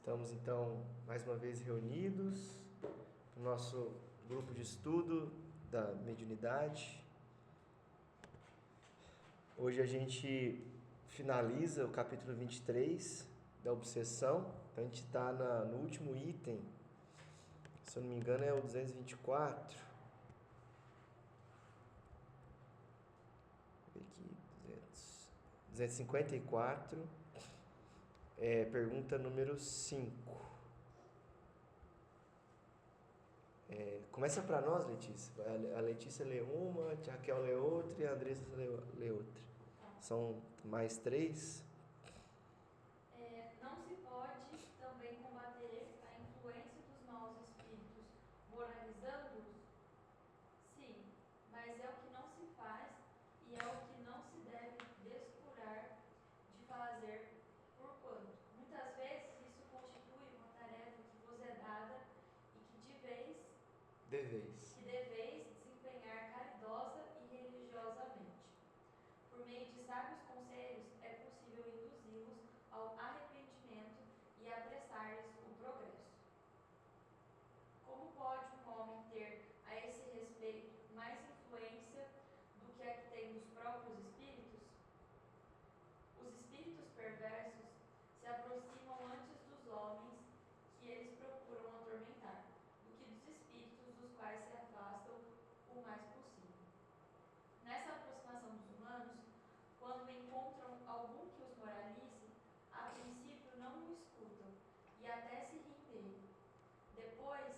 Estamos então mais uma vez reunidos no nosso grupo de estudo da mediunidade. Hoje a gente finaliza o capítulo 23 da obsessão. Então a gente está no último item, se eu não me engano é o 224. Vou ver aqui, 254. Pergunta número 5. Começa para nós, Letícia. A Letícia lê uma, a Raquel lê outra e a Andressa lê outra. São mais 3. Não se pode também combater a influência dos maus espíritos moralizando-os? Sim, mas é o que não se faz e é o que não se deve descurar de fazer, porquanto muitas vezes isso constitui uma tarefa que vos é dada e que deveis desempenhar caridosa e religiosamente. Por meio de sábios conselhos é possível induzi-los ao arrependimento e apressar-lhes o progresso. Como pode um homem ter a esse respeito mais influência do que a que tem dos próprios espíritos? Os espíritos perversos se aproximam antes dos homens que eles procuram atormentar, do que dos espíritos dos quais se afastam o mais possível. Nessa aproximação dos humanos, quando encontram algum que os moralize, a princípio não o escutam e até se riem dele. Depois,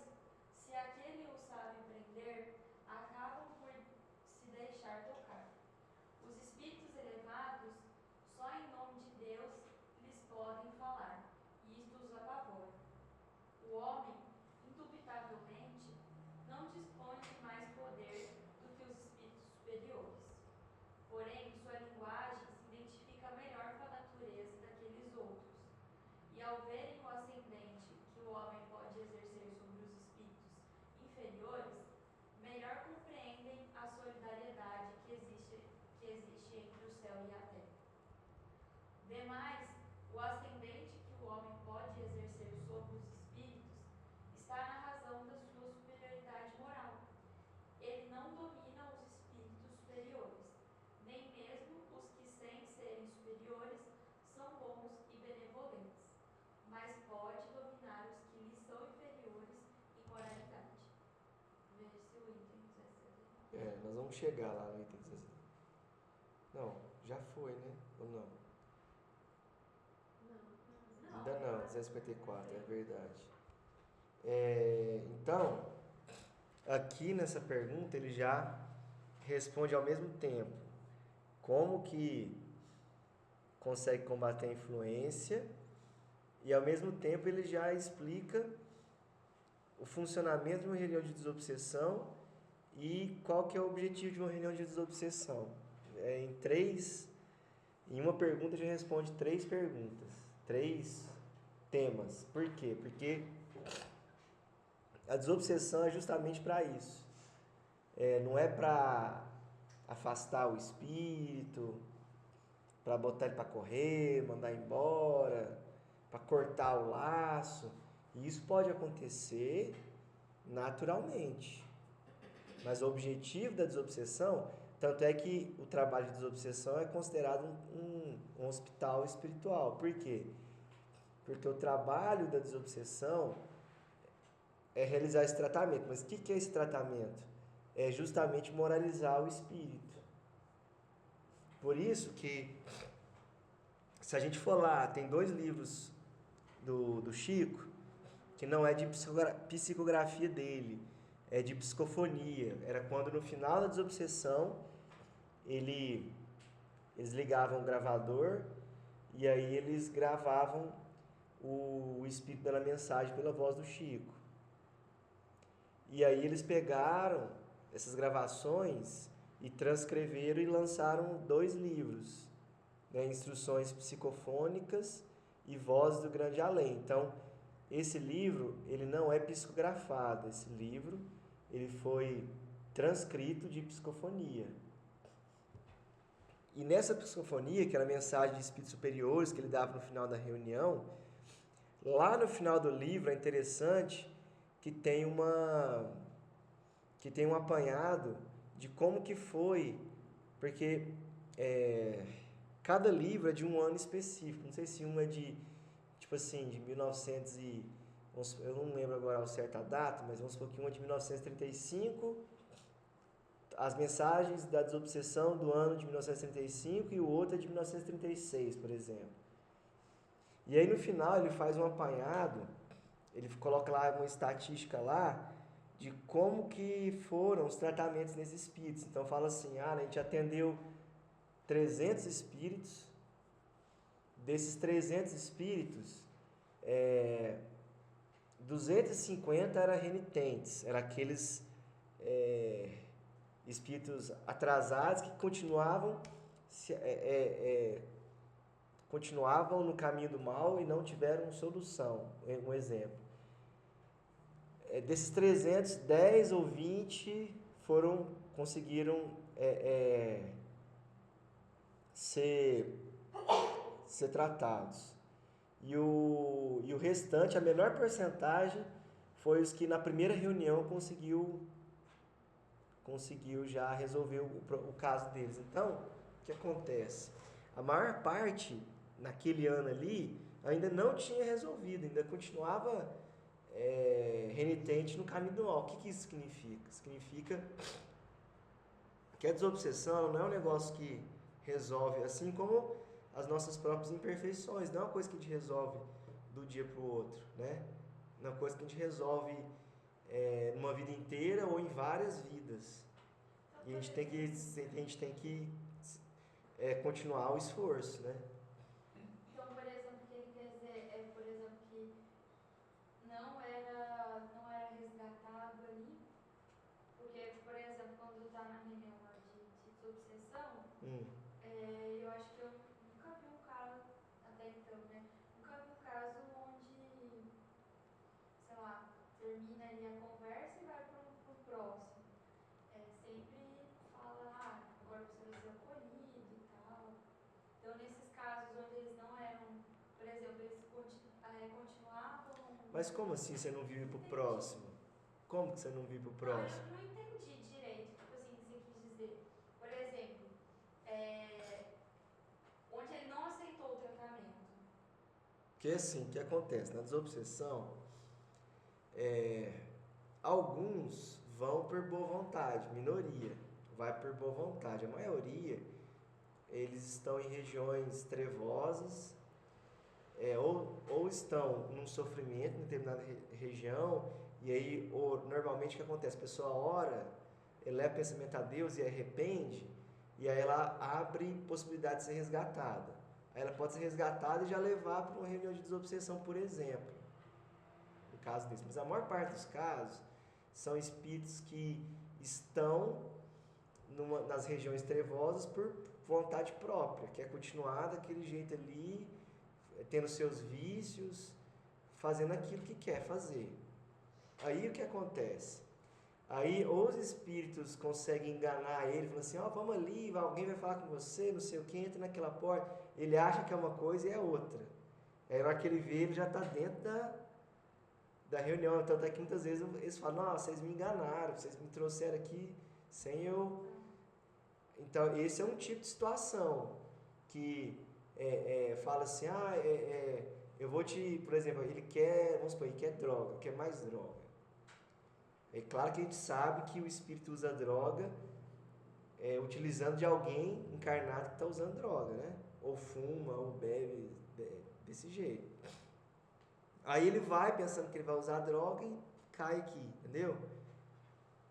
se aquele o sabe prender, acabam por se deixar tocar. Os espíritos elevados, só em nome de Deus, lhes podem falar, e isto os apavora. O homem, indubitavelmente, não dispõe de mais poder do que os espíritos superiores. Porém, sua linguagem se identifica melhor com a natureza daqueles outros. E ao verem o ascendente que o homem pode exercer sobre os espíritos inferiores, melhor compreendem a solidariedade que existe entre o céu e a terra. Demais, o ascendente que o homem pode exercer sobre os espíritos está na razão da sua superioridade moral. Ele não domina os espíritos superiores, nem mesmo os que, sem serem superiores, são bons e benevolentes, mas pode dominar os que lhe são inferiores em moralidade. Vê-se o item 17. Nós vamos chegar lá no item 17. Não, já foi, né? Ou não? Não. Ainda não, 254, é verdade. Então, aqui nessa pergunta ele já responde ao mesmo tempo como que consegue combater a influência e ao mesmo tempo ele já explica o funcionamento de uma reunião de desobsessão e qual que é o objetivo de uma reunião de desobsessão. Em uma pergunta já responde 3 perguntas, 3 temas. Por quê? Porque a desobsessão é justamente para isso. Não é para afastar o espírito, para botar ele para correr, mandar embora, para cortar o laço. E isso pode acontecer naturalmente. Mas o objetivo da desobsessão, tanto é que o trabalho de desobsessão é considerado um hospital espiritual. Por quê? Porque o trabalho da desobsessão é realizar esse tratamento. Mas o que é esse tratamento? É justamente moralizar o espírito. Por isso que, se a gente for lá, tem 2 livros do Chico, que não é de psicografia dele, é de psicofonia. Era quando no final da desobsessão eles ligavam o gravador e aí eles gravavam o espírito dando a mensagem pela voz do Chico. E aí eles pegaram essas gravações e transcreveram e lançaram 2 livros, né? Instruções psicofônicas e Voz do Grande Além. Então, esse livro, ele não é psicografado, esse livro ele foi transcrito de psicofonia. E nessa psicofonia, que era a mensagem de espíritos superiores que ele dava no final da reunião, lá no final do livro é interessante que tem um apanhado de como que foi, porque cada livro é de um ano específico. Não sei se um é de, tipo assim, de 1900 e... Eu não lembro agora ao certo a data, mas vamos supor que um é de 1935, as mensagens da desobsessão do ano de 1935 e o outro é de 1936, por exemplo. E aí no final ele faz um apanhado, ele coloca lá uma estatística lá de como que foram os tratamentos nesses espíritos. Então fala assim, a gente atendeu 300 espíritos, desses 300 espíritos, 250 eram renitentes, eram aqueles espíritos atrasados que continuavam no caminho do mal e não tiveram solução. Um exemplo. Desses 300, 10 ou 20 conseguiram ser tratados. E o restante, a menor porcentagem, foi os que na primeira reunião conseguiu já resolver o caso deles. Então, o que acontece? A maior parte, naquele ano ali, ainda não tinha resolvido, ainda continuava renitente no caminho do mal. O que isso significa? Significa que a desobsessão não é um negócio que resolve, assim como as nossas próprias imperfeições, não é uma coisa que a gente resolve do dia para o outro, né? Não é uma coisa que a gente resolve numa vida inteira ou em várias vidas. E a gente tem que continuar o esforço, né? Então, por exemplo, o que ele quer dizer por exemplo, que não era resgatado ali, porque, por exemplo, quando está na reunião lá de desobsessão, eu acho que eu nunca vi um caso, até então, né? Nunca vi um caso onde, sei lá, termina ali a conversa e vai pro próximo. Sempre fala, agora você vai ser acolhido e tal. Então, nesses casos onde eles não eram, por exemplo, eles continuavam... Mas como assim você não vive pro próximo? Como que você não vive pro próximo? Eu não entendi direito, tipo assim, o que você quis dizer. Por exemplo, onde ele não aceitou o tratamento. Porque assim, o que acontece? Na desobsessão, alguns vão por boa vontade, minoria vai por boa vontade. A maioria, eles estão em regiões trevosas, ou estão num sofrimento em determinada região, e aí normalmente o que acontece? A pessoa ora, eleva pensamento a Deus e arrepende, e aí ela abre possibilidade de ser resgatada. Aí ela pode ser resgatada e já levar para uma reunião de desobsessão, por exemplo, no caso desse. Mas a maior parte dos casos são espíritos que estão nas regiões trevosas por vontade própria, quer continuar daquele jeito ali, tendo seus vícios, fazendo aquilo que quer fazer. Aí o que acontece? Aí os espíritos conseguem enganar ele, falando assim, vamos ali, alguém vai falar com você, não sei o que, entra naquela porta. Ele acha que é uma coisa e é outra. Aí na hora que ele vê, ele já está dentro da reunião. Então até que muitas vezes eles falam, não, vocês me enganaram, vocês me trouxeram aqui sem eu... Então esse é um tipo de situação que fala assim, eu vou te... Por exemplo, vamos supor, ele quer droga, quer mais droga. É claro que a gente sabe que o espírito usa droga utilizando de alguém encarnado que está usando droga, né? Ou fuma, ou bebe desse jeito. Aí ele vai pensando que ele vai usar droga e cai aqui, entendeu?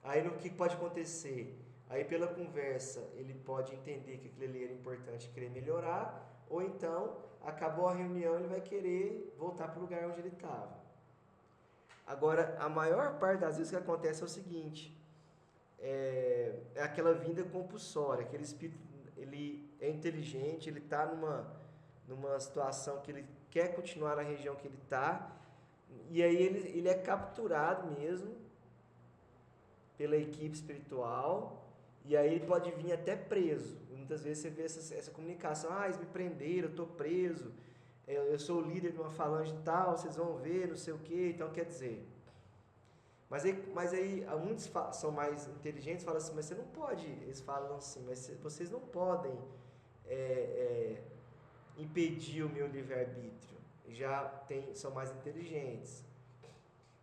Aí o que pode acontecer? Aí pela conversa ele pode entender que aquilo ali era importante e querer melhorar, ou então acabou a reunião e ele vai querer voltar para o lugar onde ele estava. Agora, a maior parte das vezes o que acontece é o seguinte, é aquela vinda compulsória, aquele espírito, ele é inteligente, ele está numa situação que ele quer continuar na região que ele está, e aí ele é capturado mesmo pela equipe espiritual, e aí ele pode vir até preso. Muitas vezes você vê essa comunicação, eles me prenderam, eu estou preso, eu sou o líder de uma falange tal, vocês vão ver, não sei o quê, então quer dizer. Mas aí muitos são mais inteligentes, falam assim, mas você não pode, eles falam assim, mas vocês não podem é, impedir o meu livre-arbítrio. São mais inteligentes.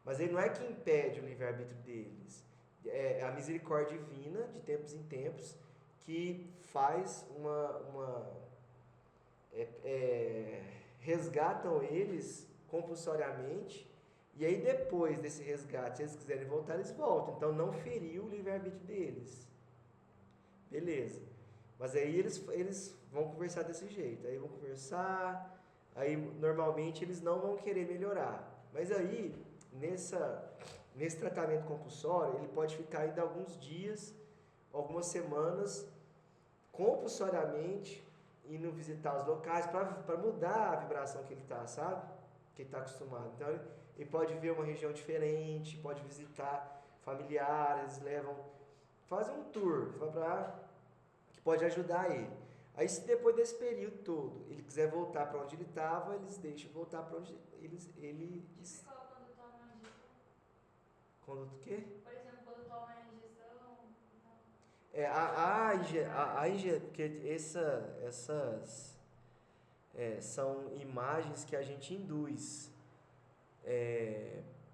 Mas ele não é que impede o livre-arbítrio deles. É a misericórdia divina, de tempos em tempos, que faz resgatam eles compulsoriamente, e aí depois desse resgate, se eles quiserem voltar, eles voltam. Então não feriu o livre-arbítrio deles. Beleza. Mas aí eles vão conversar desse jeito. Aí vão conversar, aí normalmente eles não vão querer melhorar. Mas aí, nesse tratamento compulsório, ele pode ficar ainda alguns dias, algumas semanas, compulsoriamente, indo visitar os locais para mudar a vibração que ele está, sabe? Que ele está acostumado. Então ele pode ver uma região diferente, pode visitar familiares, fazem um tour que pode ajudar ele. Aí se depois desse período todo ele quiser voltar para onde ele estava, eles deixam voltar para onde ele. Quando toma a injeção? Quando o quê? Por exemplo, quando toma a injeção. Porque essas são imagens que a gente induz.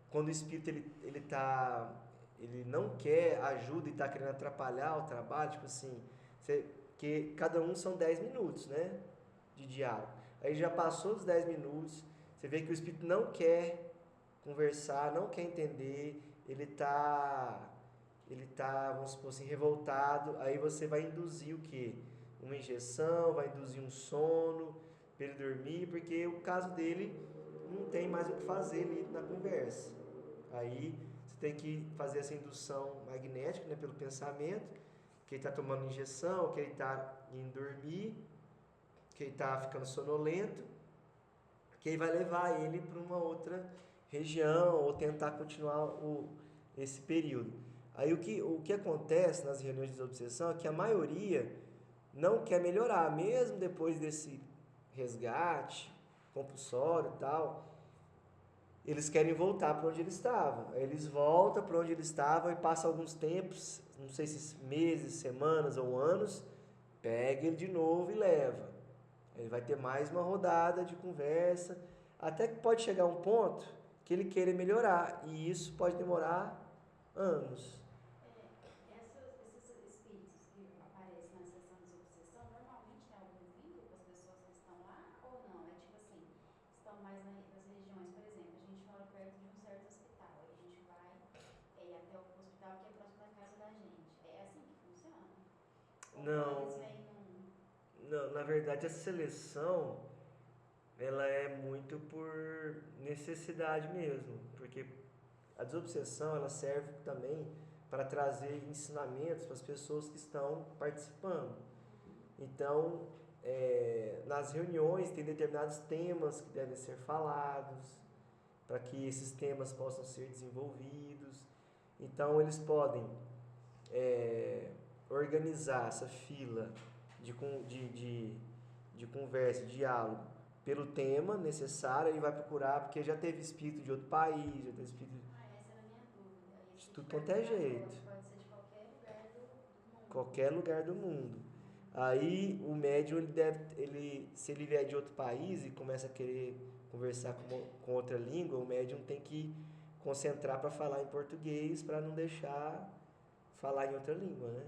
Quando o espírito ele não quer ajuda e está querendo atrapalhar o trabalho, tipo assim, que cada um são 10 minutos, né, de diálogo. Aí já passou dos 10 minutos, você vê que o espírito não quer conversar, não quer entender, vamos supor assim, revoltado, aí você vai induzir o quê? Uma injeção, vai induzir um sono, para ele dormir, porque o caso dele não tem mais o que fazer ali na conversa. Aí você tem que fazer essa indução magnética, né, pelo pensamento, que ele está tomando injeção, que ele está indo dormir, que ele está ficando sonolento, que aí vai levar ele para uma outra região ou tentar continuar esse período. Aí o que acontece nas reuniões de desobsessão é que a maioria não quer melhorar, mesmo depois desse resgate compulsório e tal, eles querem voltar para onde eles estavam. Aí eles voltam para onde eles estavam e passam alguns tempos, não sei se meses, semanas ou anos, pega ele de novo e leva. Ele vai ter mais uma rodada de conversa, até que pode chegar um ponto que ele queira melhorar, e isso pode demorar anos. Esses espíritos que aparecem na sessão de desobsessão, normalmente tem algum vínculo com as pessoas que estão lá ou não? É tipo assim, estão mais nas regiões, por exemplo, a gente mora perto de um certo hospital, aí a gente vai até o hospital que é próximo da casa da gente. É assim que funciona? Ou Não, eles vêm não, na verdade a seleção ela é muito por necessidade mesmo, porque a desobsessão ela serve também para trazer ensinamentos para as pessoas que estão participando. Então, nas reuniões tem determinados temas que devem ser falados, para que esses temas possam ser desenvolvidos. Então, eles podem organizar essa fila de conversa, de diálogo, pelo tema necessário, ele vai procurar, porque já teve espírito de outro país, já teve espírito essa era a minha dúvida. de tudo quanto é jeito. Pode ser de qualquer lugar do mundo. Qualquer lugar do mundo. Aí o médium, se ele vier de outro país e começa a querer conversar com outra língua, o médium tem que concentrar para falar em português, para não deixar falar em outra língua, né?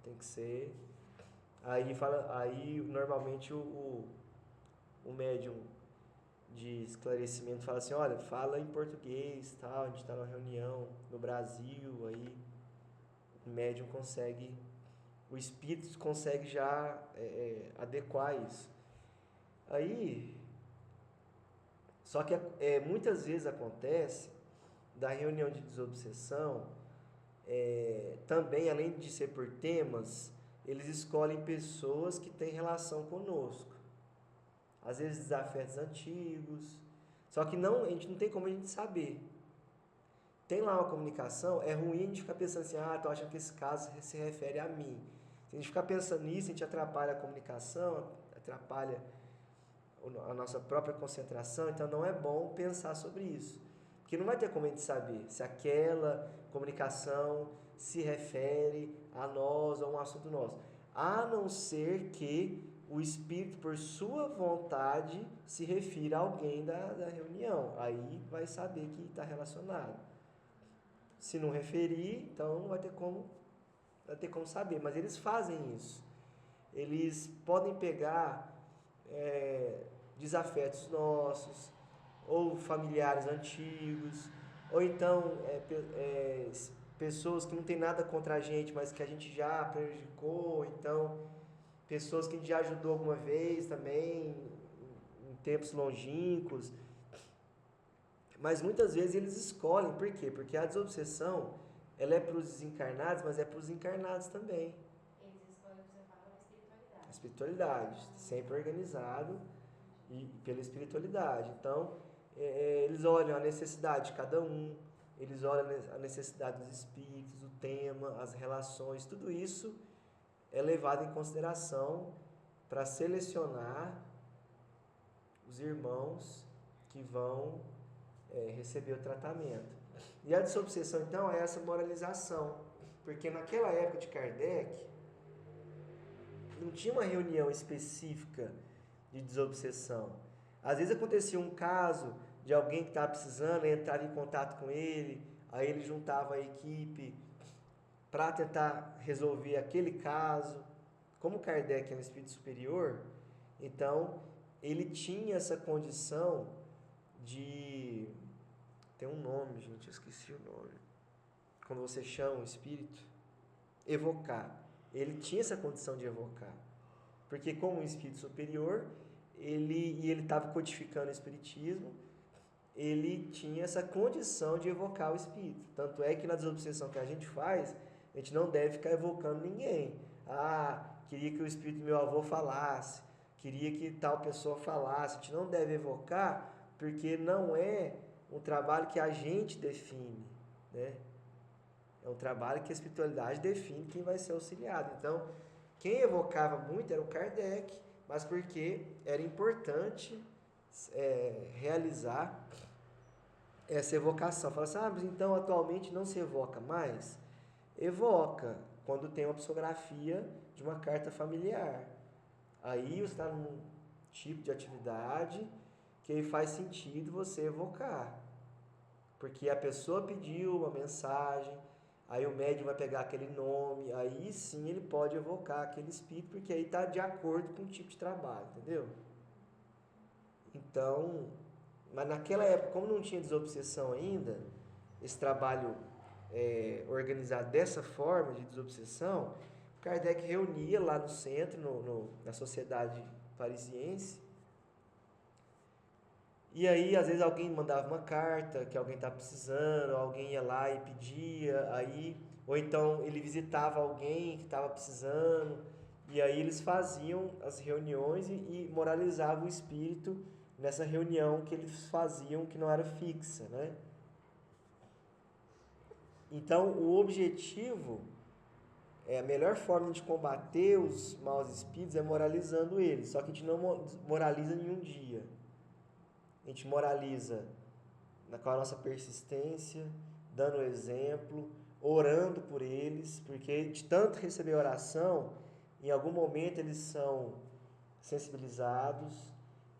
Tem que ser. Aí normalmente o médium de esclarecimento fala assim, olha, fala em português, tal, a gente está numa reunião no Brasil, aí o médium consegue, o espírito consegue já adequar isso. Aí, só que muitas vezes acontece da reunião de desobsessão, também além de ser por temas, eles escolhem pessoas que têm relação conosco. Às vezes desafetos antigos, só que a gente não tem como a gente saber. Tem lá uma comunicação, é ruim a gente ficar pensando assim, tô achando que esse caso se refere a mim. Se a gente ficar pensando nisso, a gente atrapalha a comunicação, atrapalha a nossa própria concentração, então não é bom pensar sobre isso. Porque não vai ter como a gente saber se aquela comunicação se refere a nós, a um assunto nosso. A não ser que o Espírito, por sua vontade, se refira a alguém da reunião. Aí vai saber que está relacionado. Se não referir, então não vai ter como saber. Mas eles fazem isso. Eles podem pegar desafetos nossos, ou familiares antigos, ou então pessoas que não tem nada contra a gente, mas que a gente já prejudicou, então pessoas que a gente já ajudou alguma vez também, em tempos longínquos. Mas muitas vezes eles escolhem, por quê? Porque a desobsessão, ela é para os desencarnados, mas é para os encarnados também. Eles escolhem, você fala, a espiritualidade. A espiritualidade, sempre organizado e pela espiritualidade. Então, eles olham a necessidade de cada um, eles olham a necessidade dos espíritos, o tema, as relações, tudo isso é levado em consideração para selecionar os irmãos que vão receber o tratamento. E a desobsessão, então, é essa moralização, porque naquela época de Kardec, não tinha uma reunião específica de desobsessão. Às vezes acontecia um caso de alguém que estava precisando, entrava em contato com ele, aí ele juntava a equipe para tentar resolver aquele caso. Como Kardec é um espírito superior, então ele tinha essa condição de... Tem um nome, gente, eu esqueci o nome. Quando você chama o espírito, evocar. Ele tinha essa condição de evocar. Porque como um espírito superior, ele estava codificando o espiritismo, ele tinha essa condição de evocar o espírito. Tanto é que na desobsessão que a gente faz, a gente não deve ficar evocando ninguém. Queria que o espírito do meu avô falasse, queria que tal pessoa falasse. A gente não deve evocar, porque não é um trabalho que a gente define, né? É um trabalho que a espiritualidade define quem vai ser auxiliado. Então, quem evocava muito era o Kardec, mas porque era importante realizar essa evocação. Fala assim, mas então atualmente não se evoca mais? Evoca, quando tem uma psicografia de uma carta familiar. Aí você está num tipo de atividade que faz sentido você evocar. Porque a pessoa pediu uma mensagem, aí o médium vai pegar aquele nome, aí sim ele pode evocar aquele espírito, porque aí está de acordo com o tipo de trabalho, entendeu? Então, mas naquela época, como não tinha desobsessão ainda, esse trabalho organizado dessa forma de desobsessão, Kardec reunia lá no centro, na sociedade parisiense. E aí, às vezes, alguém mandava uma carta que alguém estava precisando, alguém ia lá e pedia, ou então ele visitava alguém que estava precisando, e aí eles faziam as reuniões e moralizavam o espírito nessa reunião que eles faziam, que não era fixa, né? Então, o objetivo, a melhor forma de combater os maus espíritos é moralizando eles, só que a gente não moraliza em um dia. A gente moraliza com a nossa persistência, dando exemplo, orando por eles, porque de tanto receber oração, em algum momento eles são sensibilizados.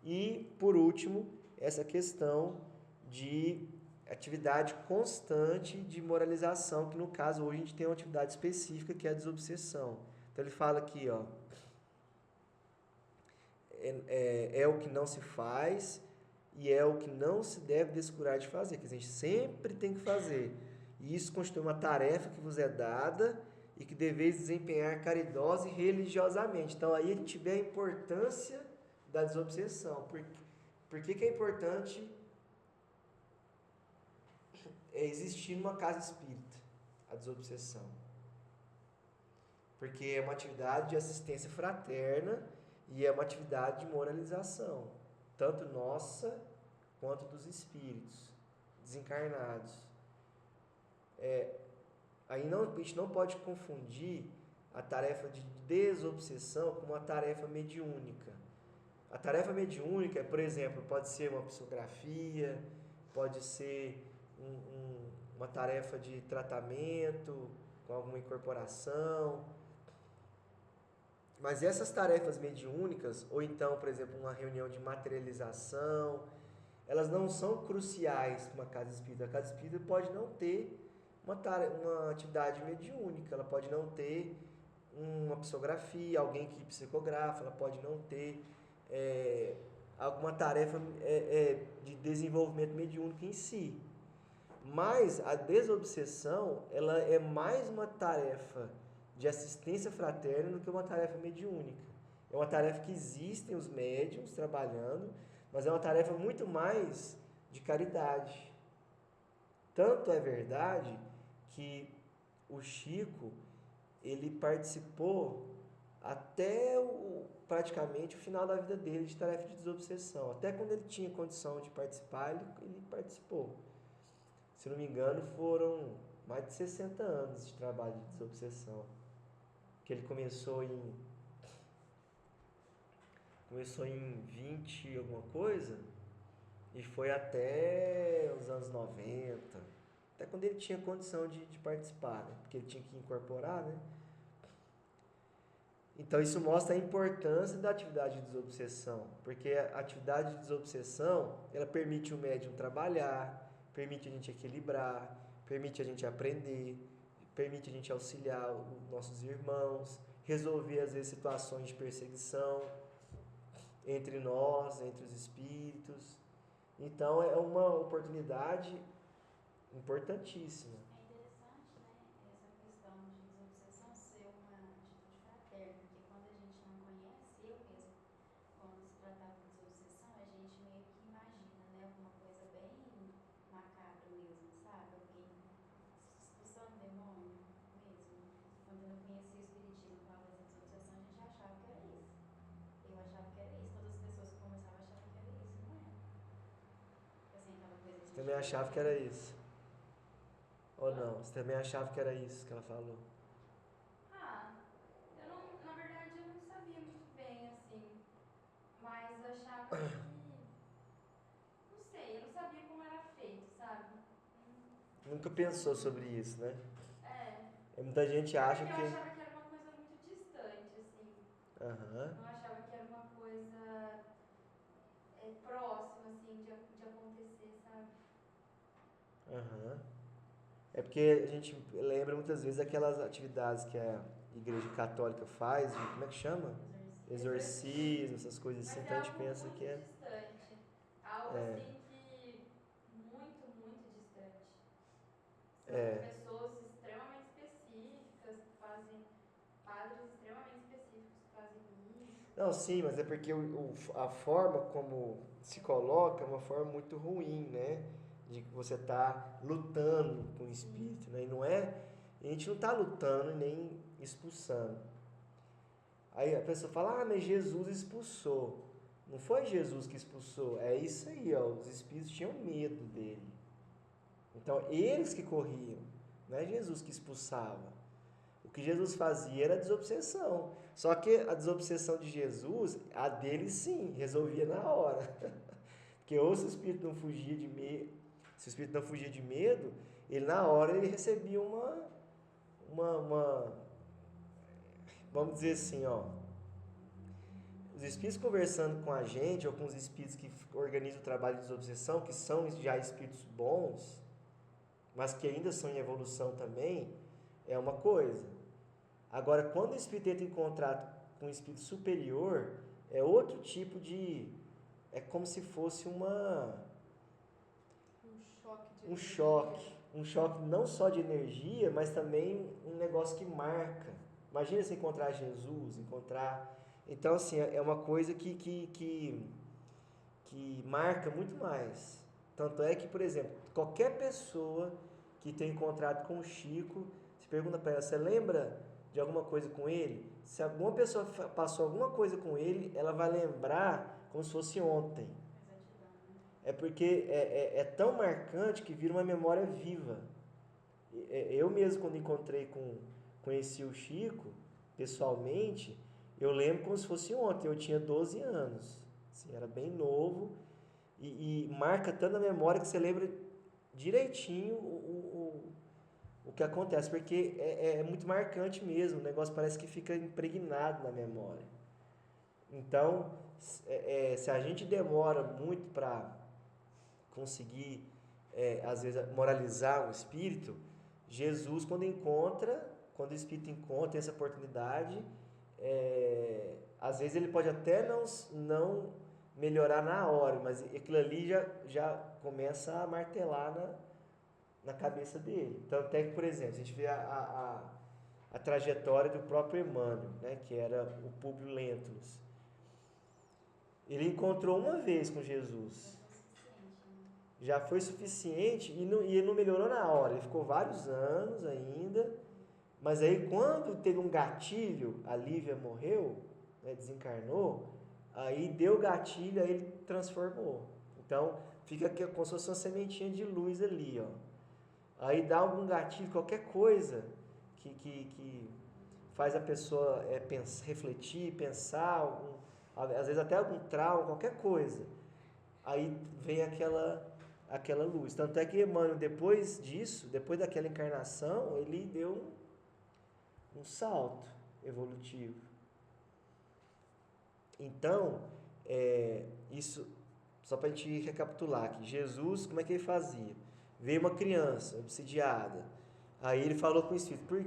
E, por último, essa questão de atividade constante de moralização, que no caso hoje a gente tem uma atividade específica que é a desobsessão. Então ele fala aqui, ó, é o que não se faz e é o que não se deve descurar de fazer, que a gente sempre tem que fazer. E isso constitui uma tarefa que vos é dada e que deveis desempenhar caridosa e religiosamente. Então aí a gente vê a importância da desobsessão. Por que é importante existir numa casa espírita a desobsessão? Porque é uma atividade de assistência fraterna e é uma atividade de moralização, tanto nossa quanto dos espíritos desencarnados. A gente não pode confundir a tarefa de desobsessão com uma tarefa mediúnica. A tarefa mediúnica, por exemplo, pode ser uma psicografia, pode ser uma tarefa de tratamento com alguma incorporação. Mas essas tarefas mediúnicas, ou então, por exemplo, uma reunião de materialização, elas não são cruciais para uma casa espírita. A casa espírita pode não ter uma atividade mediúnica, ela pode não ter uma psicografia, alguém que psicografa, ela pode não ter alguma tarefa de desenvolvimento mediúnico em si. Mas a desobsessão, ela é mais uma tarefa de assistência fraterna do que uma tarefa mediúnica. É uma tarefa que existem os médiuns trabalhando, mas é uma tarefa muito mais de caridade. Tanto é verdade que o Chico, ele participou até praticamente o final da vida dele de tarefa de desobsessão. Até quando ele tinha condição de participar, ele participou. Se não me engano, foram mais de 60 anos de trabalho de desobsessão. Que ele começou em 20 e alguma coisa e foi até os anos 90, até quando ele tinha condição de participar, né? Porque ele tinha que incorporar, né? Então isso mostra a importância da atividade de desobsessão, porque a atividade de desobsessão, ela permite o médium trabalhar, permite a gente equilibrar, permite a gente aprender, permite a gente auxiliar os nossos irmãos, resolver às vezes situações de perseguição entre nós, entre os espíritos. Então é uma oportunidade importantíssima. É interessante, né, essa questão de desobsessão ser uma atitude fraterna, porque quando a gente não conhece, eu mesmo, quando se tratava de desobsessão, a gente meio que imagina, né, alguma coisa bem macabra mesmo, sabe? Alguém expulsando demônio mesmo. Quando eu não conhecia o espiritismo com a voz da desobsessão, a gente achava que era isso. Eu achava que era isso, todas as pessoas que conversavam achavam que era isso, não é? Assim, aquela coisa Você de também achava que era isso? Ou não? Você também achava que era isso que ela falou? Eu não, na verdade eu não sabia muito bem, assim, mas eu achava que, não sei, eu não sabia como era feito, sabe? Nunca pensou sobre isso, né? É, Muita gente é acha porque eu que... achava que era uma coisa muito distante, assim, Aham, não achava que era uma coisa próxima, assim, de acontecer, sabe? aham. É porque a gente lembra muitas vezes aquelas atividades que a Igreja Católica faz, de, como é que chama? Exorcismo, essas coisas assim, Mas é então a gente algo pensa muito que é... distante, algo É, assim que muito, muito distante. São é. pessoas extremamente específicas que fazem, padres extremamente específicos que fazem isso. Não, sim, mas é porque a forma como se coloca é uma forma muito ruim, né? De que você tá lutando com o espírito, né? E não é... A gente não tá lutando nem expulsando. Aí a pessoa fala, mas Jesus expulsou. Não foi Jesus que expulsou, é isso aí, ó. Os espíritos tinham medo dele. Então, eles que corriam, não é Jesus que expulsava. O que Jesus fazia era desobsessão. Só que a desobsessão de Jesus, a dele sim, resolvia na hora. Porque ou se o espírito não fugia de medo, se o espírito não fugia de medo, ele na hora ele recebia uma vamos dizer assim, ó, os espíritos conversando com a gente, ou com os espíritos que organizam o trabalho de desobsessão, que são já espíritos bons, mas que ainda são em evolução também, é uma coisa. Agora, quando o espírito entra em contato com um espírito superior, é outro tipo de... É como se fosse Um choque de um choque não só de energia, mas também um negócio que marca. Imagina você encontrar Jesus, encontrar... Então, assim, é uma coisa que marca muito mais. Tanto é que, por exemplo, qualquer pessoa que tenha encontrado com o Chico, se pergunta para ela, você lembra de alguma coisa com ele? Se alguma pessoa passou alguma coisa com ele, ela vai lembrar como se fosse ontem. É porque é tão marcante que vira uma memória viva. Eu mesmo, quando conheci o Chico, pessoalmente, eu lembro como se fosse ontem. Eu tinha 12 anos. Assim, era bem novo e marca tanto a memória que você lembra direitinho o que acontece, porque é muito marcante mesmo, o negócio parece que fica impregnado na memória. Então, se a gente demora muito para conseguir, às vezes, moralizar um espírito, Jesus, quando o espírito encontra, tem essa oportunidade, às vezes ele pode até não melhorar na hora, mas aquilo ali já começa a martelar na cabeça dele. Então, até que, por exemplo, a gente vê a trajetória do próprio Emmanuel, né, que era o Públio Lentulus. Ele encontrou uma vez com Jesus. Já foi suficiente e ele não melhorou na hora. Ele ficou vários anos ainda. Mas aí quando teve um gatilho, a Lívia morreu, né, desencarnou, aí deu gatilho, aí ele transformou. Então fica como se fosse uma sementinha de luz ali, ó. Aí dá algum gatilho, qualquer coisa que faz a pessoa refletir, pensar, às vezes até algum trauma, qualquer coisa. Aí vem aquela luz. Tanto é que Emmanuel, depois disso, depois daquela encarnação, ele deu um salto evolutivo. Então, isso, só para a gente recapitular aqui, Jesus, como é que ele fazia? Veio uma criança obsidiada, aí ele falou com o Espírito, por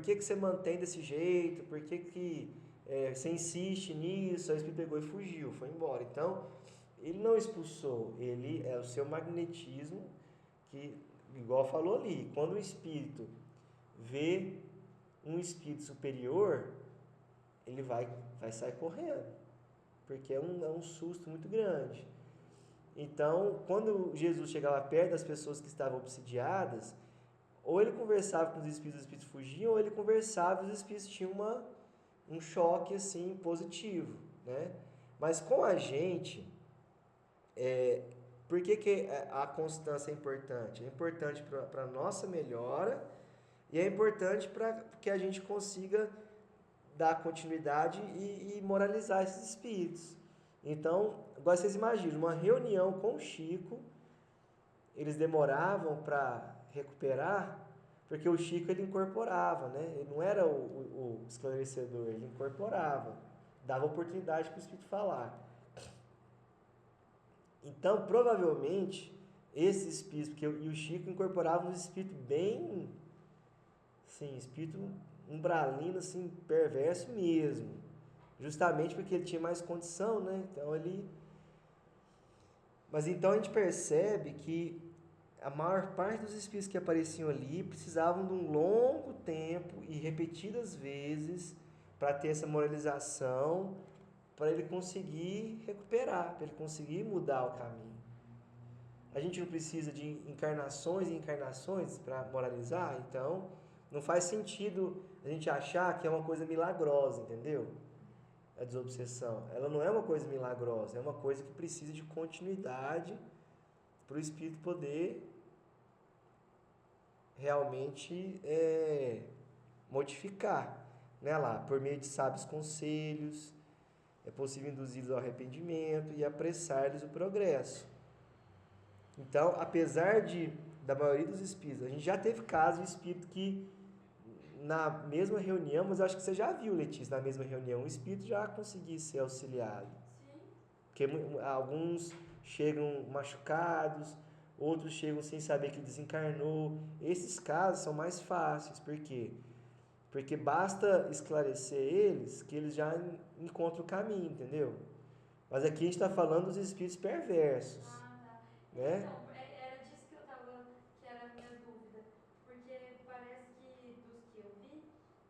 que você mantém desse jeito? Por que você insiste nisso? Aí o Espírito pegou e fugiu, foi embora. Então, ele não expulsou, ele é o seu magnetismo, que, igual falou ali, quando o Espírito vê um espírito superior, ele vai sair correndo, porque é um susto muito grande. Então, quando Jesus chegava perto das pessoas que estavam obsidiadas, ou ele conversava com os espíritos fugiam, ou ele conversava e os espíritos tinham um choque assim positivo, né? Mas com a gente, por que a constância é importante? É importante para a nossa melhora e é importante para que a gente consiga dar continuidade e moralizar esses espíritos. Então, agora vocês imaginam, uma reunião com o Chico, eles demoravam para recuperar, porque o Chico ele incorporava, né? Ele não era o esclarecedor, ele incorporava, dava oportunidade para o espírito falar. Então, provavelmente, esses espíritos, e o Chico incorporava um espírito bem, sim, espírito umbralino, assim, perverso mesmo. Justamente porque ele tinha mais condição, né? Então ele... Mas então a gente percebe que a maior parte dos espíritos que apareciam ali precisavam de um longo tempo e repetidas vezes para ter essa moralização, para ele conseguir recuperar, para ele conseguir mudar o caminho. A gente não precisa de encarnações e encarnações para moralizar, então não faz sentido a gente achar que é uma coisa milagrosa, entendeu? A desobsessão. Ela não é uma coisa milagrosa, é uma coisa que precisa de continuidade para o espírito poder realmente modificar, né, lá, por meio de sábios conselhos, é possível induzi-los ao arrependimento e apressar-lhes o progresso. Então, apesar da maioria dos espíritos, a gente já teve casos de espírito que na mesma reunião, mas acho que você já viu, Letícia, na mesma reunião, o espírito já conseguiu ser auxiliado. Sim. Porque alguns chegam machucados, outros chegam sem saber que desencarnou. Esses casos são mais fáceis, por quê? Porque basta esclarecer eles que eles já encontram o caminho, entendeu? Mas aqui a gente está falando dos espíritos perversos. Tá. Né? Então, era disso que que era a minha dúvida. Porque parece que, dos que eu vi,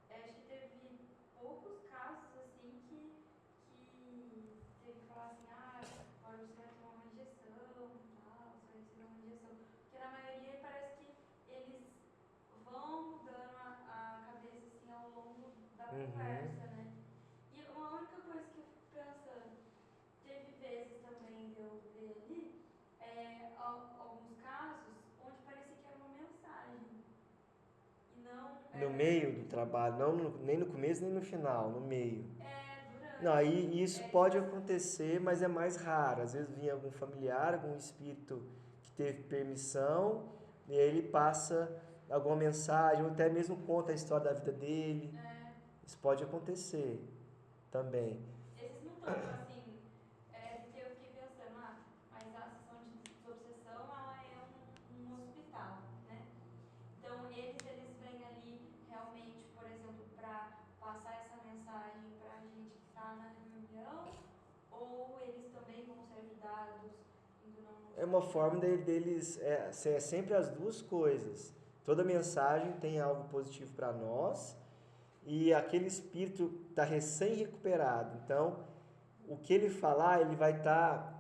acho que teve poucos casos, assim, que teve que falar assim, agora você vai tomar uma injeção, tal, você vai receber uma injeção. Porque na maioria parece que eles vão mudando a cabeça, assim, ao longo da conversa, né? E uma única coisa que eu fico pensando, teve vezes também de eu ver ali, alguns casos onde parecia que era uma mensagem. E não. No meio do trabalho, nem no começo nem no final, no meio. Não, aí isso pode acontecer, mas é mais raro. Às vezes vinha algum familiar, algum espírito que teve permissão, e aí ele passa alguma mensagem, ou até mesmo conta a história da vida dele. Isso pode acontecer também. Esses não estão assim, porque eu fiquei pensando, mas a sessão de desobsessão ela é um hospital, né? Então eles vêm ali realmente, por exemplo, para passar essa mensagem para a gente que está na reunião, ou eles também vão ser ajudados indo não. É uma forma deles, é sempre as duas coisas. Toda mensagem tem algo positivo para nós e aquele espírito está recém-recuperado. Então, o que ele falar, ele vai estar.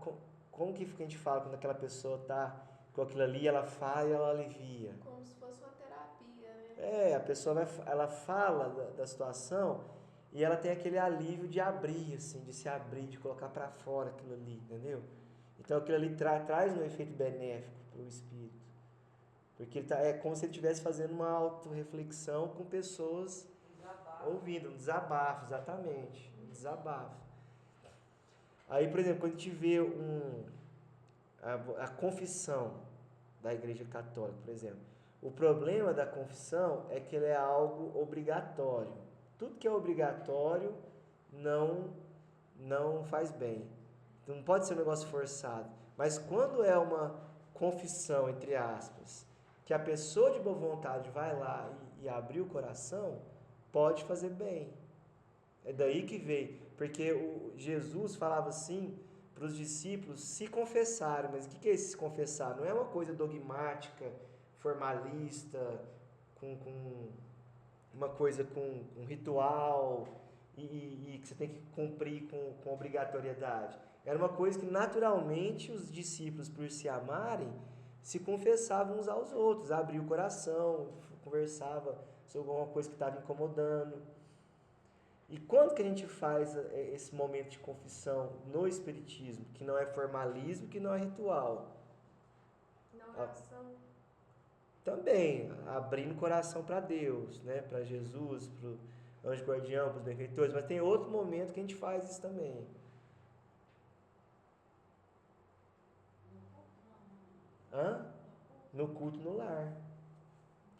Como que a gente fala quando aquela pessoa está com aquilo ali, ela fala e ela alivia? Como se fosse uma terapia, né? A pessoa ela fala da situação e ela tem aquele alívio de abrir, assim, de se abrir, de colocar para fora aquilo ali, entendeu? Então aquilo ali traz um efeito benéfico para o espírito. Porque é como se ele estivesse fazendo uma autorreflexão com pessoas ouvindo, um desabafo, exatamente, um desabafo. Aí, por exemplo, quando a gente vê a confissão da Igreja Católica, por exemplo, o problema da confissão é que ele é algo obrigatório. Tudo que é obrigatório não faz bem. Então, não pode ser um negócio forçado. Mas quando é uma confissão, entre aspas, que a pessoa de boa vontade vai lá e abrir o coração, pode fazer bem. É daí que veio. Porque Jesus falava assim para os discípulos se confessarem. Mas o que é esse se confessar? Não é uma coisa dogmática, formalista, com uma coisa com um ritual e que você tem que cumprir com obrigatoriedade. Era uma coisa que naturalmente os discípulos, por se amarem, se confessavam uns aos outros, abriam o coração, conversava sobre alguma coisa que estava incomodando. E quando que a gente faz esse momento de confissão no Espiritismo, que não é formalismo, que não é ritual? Na oração. Também, abrindo o coração para Deus, né? Para Jesus, para o anjo guardião, para os benfeitores, mas tem outro momento que a gente faz isso também. No culto no lar.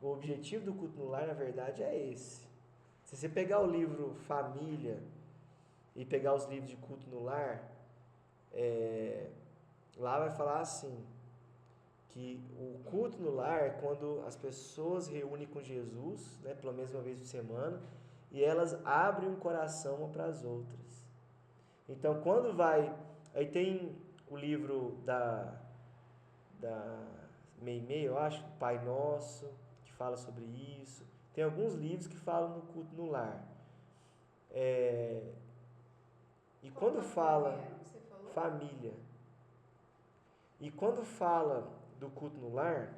O objetivo do culto no lar, na verdade, é esse. Se você pegar o livro Família e pegar os livros de culto no lar, lá vai falar assim, que o culto no lar é quando as pessoas reúnem com Jesus, né, pelo menos uma vez por semana, e elas abrem um coração uma para as outras. Então, quando vai... Aí tem o livro da Meimei, eu acho, Pai Nosso, que fala sobre isso. Tem alguns livros que falam do culto no lar. E quando fala família, e quando fala do culto no lar,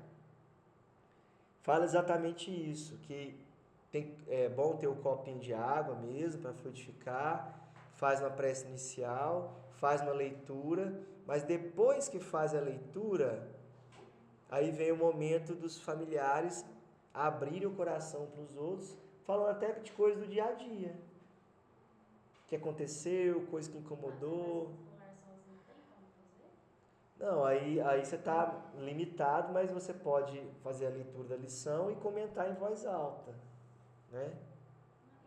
fala exatamente isso, que é bom ter um copinho de água mesmo para fluidificar, faz uma prece inicial, faz uma leitura, mas depois que faz a leitura, aí vem o momento dos familiares abrirem o coração para os outros, falando até de coisas do dia a dia. O que aconteceu, coisa que incomodou. Não, aí você está limitado, mas você pode fazer a leitura da lição e comentar em voz alta, né?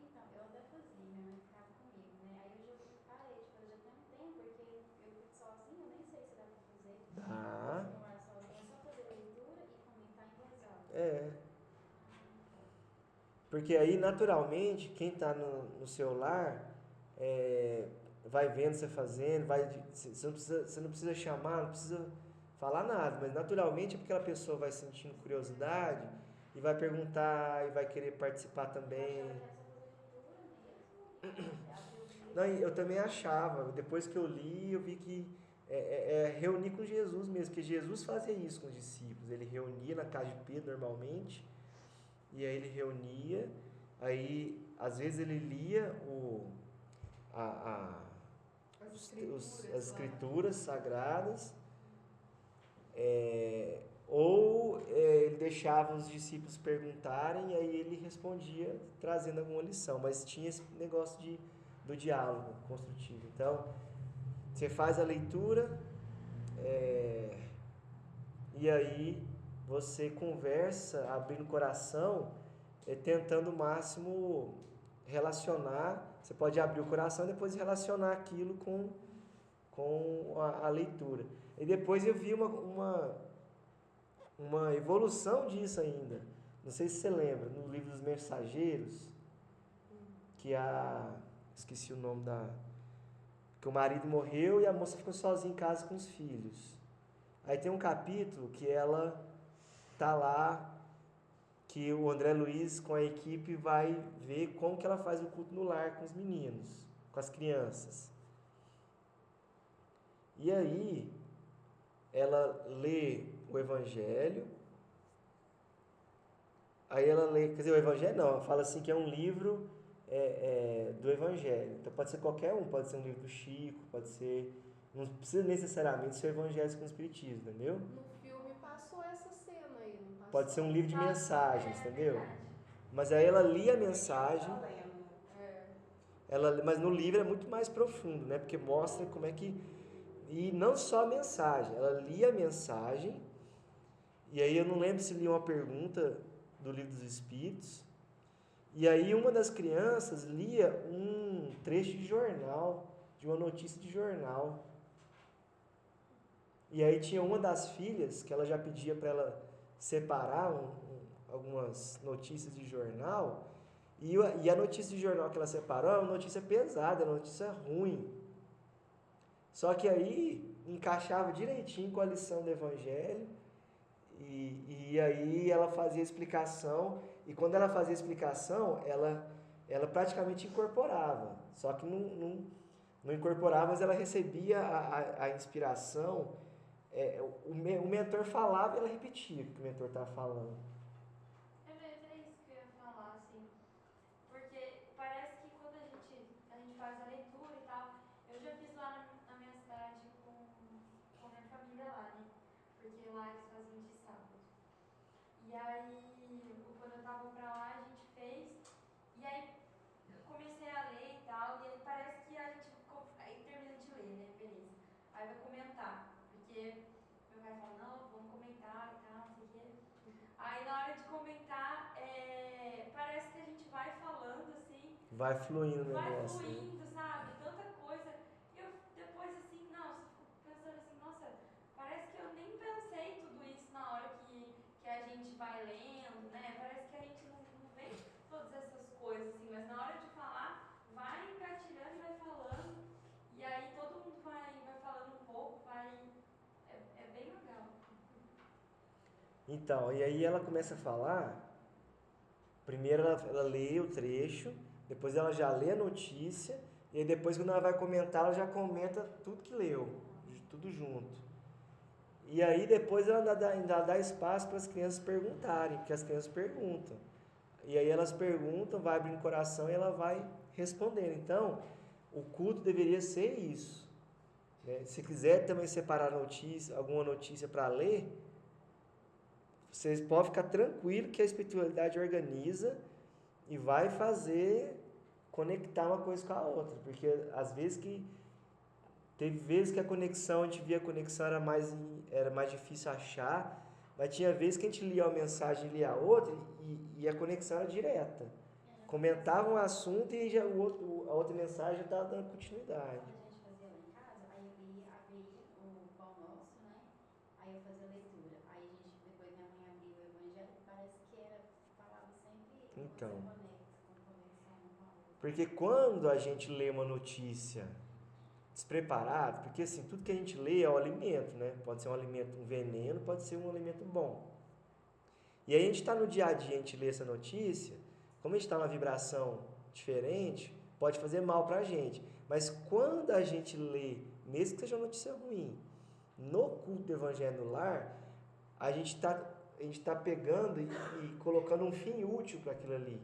Então, eu até fazia, minha mãe ficava comigo, né? Aí eu já parei de fazer já tem um tempo, porque eu fico sozinha, eu nem sei se dá pra fazer. Dá. No ar sozinha, é só fazer leitura e comentar em voz alta. Porque aí, naturalmente, quem está no celular vai vendo você fazendo, você não precisa chamar, não precisa falar nada, mas naturalmente é porque aquela pessoa vai sentindo curiosidade e vai perguntar e vai querer participar também. Não, eu também achava, depois que eu li, eu vi que reunir com Jesus mesmo, porque Jesus fazia isso com os discípulos, ele reunia na casa de Pedro normalmente, e aí ele reunia, aí às vezes ele lia as escrituras sagradas, ou ele deixava os discípulos perguntarem e aí ele respondia trazendo alguma lição, mas tinha esse negócio do diálogo construtivo. Então, você faz a leitura, e aí você conversa, abrindo o coração, tentando o máximo relacionar. Você pode abrir o coração e depois relacionar aquilo com a leitura. E depois eu vi uma evolução disso ainda. Não sei se você lembra, no livro dos Mensageiros, que esqueci o nome que o marido morreu e a moça ficou sozinha em casa com os filhos. Aí tem um capítulo que ela tá lá, que o André Luiz com a equipe vai ver como que ela faz o culto no lar com os meninos, com as crianças. E aí ela lê o Evangelho, aí ela lê, quer dizer, o Evangelho não, ela fala assim que é um livro do Evangelho. Então pode ser qualquer um, pode ser um livro do Chico, pode ser, não precisa necessariamente ser o Evangelho com o Espiritismo, entendeu? No filme passou essa cena aí, não passou? Pode ser um livro de mensagens, entendeu? Verdade. Mas aí ela lia a mensagem, É. mas no livro é muito mais profundo, né? Porque mostra como é que... E não só a mensagem, ela lia a mensagem, e aí eu não lembro se lia uma pergunta do Livro dos Espíritos, e aí uma das crianças lia um trecho de jornal, de uma notícia de jornal. E aí tinha uma das filhas que ela já pedia para ela separar algumas notícias de jornal, e a notícia de jornal que ela separou é uma notícia pesada, uma notícia ruim. Só que aí encaixava direitinho com a lição do Evangelho, e aí ela fazia explicação, e quando ela fazia explicação, ela praticamente incorporava, só que não incorporava, mas ela recebia a inspiração. O mentor falava e ela repetia o que o mentor estava falando. É isso que eu ia falar, assim. Porque parece que quando a gente faz a leitura e tal, eu já fiz lá na minha cidade com a minha família lá, né? Porque lá eles faziam de sábado. E aí, quando eu tava pra lá, a gente fez, e aí eu comecei a ler e tal, e aí parece que a gente aí termina de ler, né? Beleza. Aí vai comentar, porque meu pai fala, não, vamos comentar e tal, não sei o quê. Aí na hora de comentar, parece que a gente vai falando assim, Vai fluindo o vai negócio, né? fluindo, sabe? Tanta coisa. E eu depois assim, não, eu fico pensando assim, nossa, parece que eu nem pensei tudo isso na hora que a gente vai lendo, né? Parece que a gente não vê todas essas coisas assim, mas na hora de falar, vai engatilhando e vai falando. E aí todo mundo vai falando um pouco, é bem legal. Então, e aí ela começa a falar, primeiro ela lê o trecho, depois ela já lê a notícia, e aí depois quando ela vai comentar, ela já comenta tudo que leu, tudo junto. E aí depois ela ainda dá espaço para as crianças perguntarem, porque as crianças perguntam. E aí elas perguntam, vai abrindo o coração e ela vai respondendo. Então, o culto deveria ser isso, né? Se quiser também separar alguma notícia para ler, vocês podem ficar tranquilo que a espiritualidade organiza e vai fazer conectar uma coisa com a outra, porque às vezes teve vezes que a conexão, a gente via a conexão era mais difícil achar, mas tinha vezes que a gente lia uma mensagem e lia a outra e a conexão era direta. Comentava um assunto e já a outra mensagem já estava dando continuidade. Quando a gente fazia lá em casa, aí eu abria o Pão Nosso, né? Aí eu fazia a leitura. Aí a gente, depois minha mãe abria o Evangelho, parece que falava sempre Então, você conecta, com conexão um com a outra. porque quando a gente lê uma notícia despreparado, porque assim, tudo que a gente lê é o alimento, né? Pode ser um alimento, um veneno, pode ser um alimento bom. E aí a gente está no dia a dia, a gente lê essa notícia, como a gente está numa vibração diferente, pode fazer mal para a gente. Mas quando a gente lê, mesmo que seja uma notícia ruim, no culto do Evangelho no Lar, a gente tá pegando e colocando um fim útil para aquilo ali.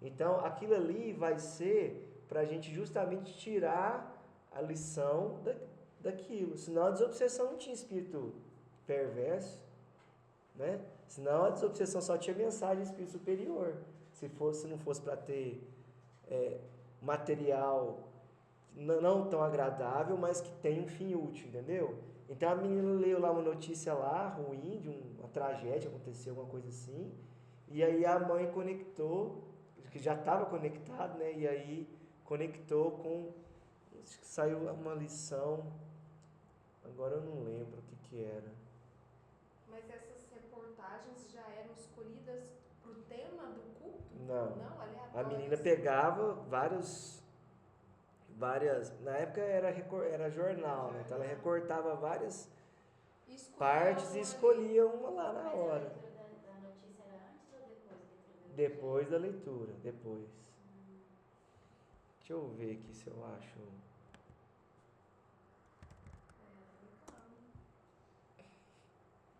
Então, aquilo ali vai ser para a gente justamente tirar a lição daquilo. Senão a desobsessão não tinha espírito perverso, né? Senão a desobsessão só tinha mensagem de espírito superior. Se não fosse para ter material não tão agradável, mas que tem um fim útil, entendeu? Então a menina leu lá uma notícia lá, ruim, de uma tragédia, aconteceu alguma coisa assim, e aí a mãe conectou, que já estava conectado, né? E aí conectou com, acho que saiu uma lição, agora eu não lembro o que era. Mas essas reportagens já eram escolhidas pro tema do culto? Não. Não, A aleatórias. menina pegava na época era jornal, né? Então ela recortava várias E escolhia partes e uma escolhia uma lá na Mas a hora. leitura da notícia era antes ou depois que escreveu o Depois da evangelho? leitura, depois. Deixa eu ver aqui se eu acho. É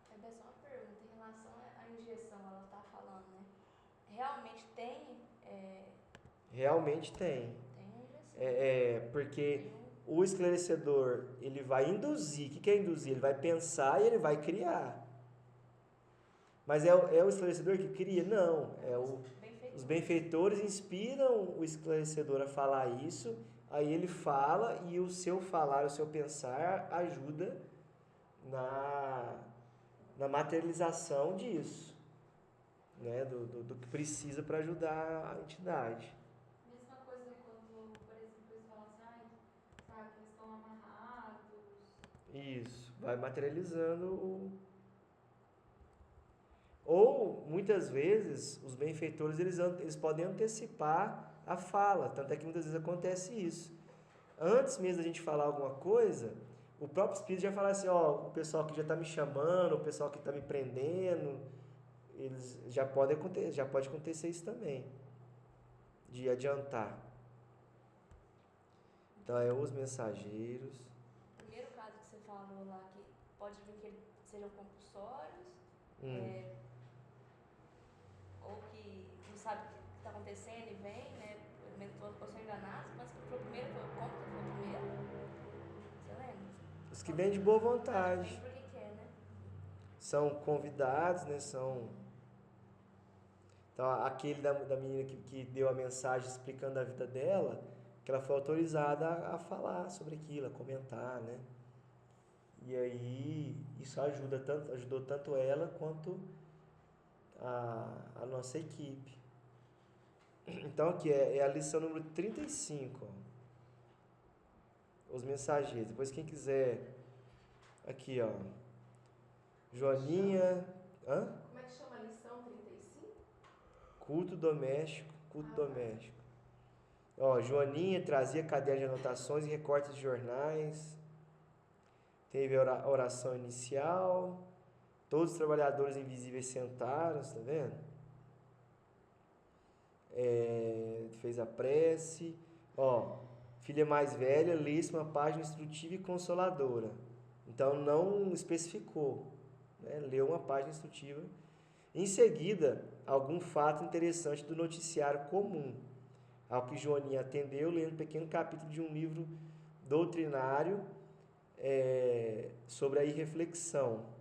só uma pergunta em relação à injeção, ela está falando, né? Realmente tem, Realmente tem. tem injeção. Porque Tem o esclarecedor, ele vai induzir. O que é induzir? Ele vai pensar e ele vai criar. Mas é o esclarecedor que cria? Não. Os benfeitores inspiram o esclarecedor a falar isso, aí ele fala e o seu falar, o seu pensar ajuda na materialização disso, né? Do que precisa para ajudar a entidade. mesma coisa quando, por exemplo, eles falam assim, ai, sabe, eles estão amarrados. Isso, vai materializando. Ou, muitas vezes, os benfeitores eles podem antecipar a fala, tanto é que muitas vezes acontece isso. Antes mesmo da gente falar alguma coisa, o próprio Espírito já fala assim, ó, o pessoal que já está me chamando, o pessoal que está me prendendo, eles já pode acontecer isso também, de adiantar. Então, os mensageiros. O primeiro caso que você falou lá, que pode vir que eles sejam compulsórios, ou que não sabe o que está acontecendo e vem, né? Ou são enganados, mas que foi o primeiro, como que foi o primeiro? Você lembra? Os que vêm de boa vontade. Vem porque quer, né? São convidados, né? Então, aquele da menina que deu a mensagem explicando a vida dela, que ela foi autorizada a falar sobre aquilo, a comentar, né? E aí, isso ajudou tanto ela quanto a nossa equipe. Então, aqui é a lição número 35, ó. Os mensageiros. Depois, quem quiser, aqui, ó. Joaninha. Hã? Como é que chama a lição 35? Culto doméstico. Ó, Joaninha trazia caderno de anotações e recortes de jornais. Teve a oração inicial. Todos os trabalhadores invisíveis sentaram, tá vendo? Fez a prece. Ó, filha mais velha, lê-se uma página instrutiva e consoladora. Então não especificou, né? Leu uma página instrutiva. Em seguida, algum fato interessante do noticiário comum, ao que Joaninha atendeu, lendo um pequeno capítulo de um livro doutrinário sobre a irreflexão.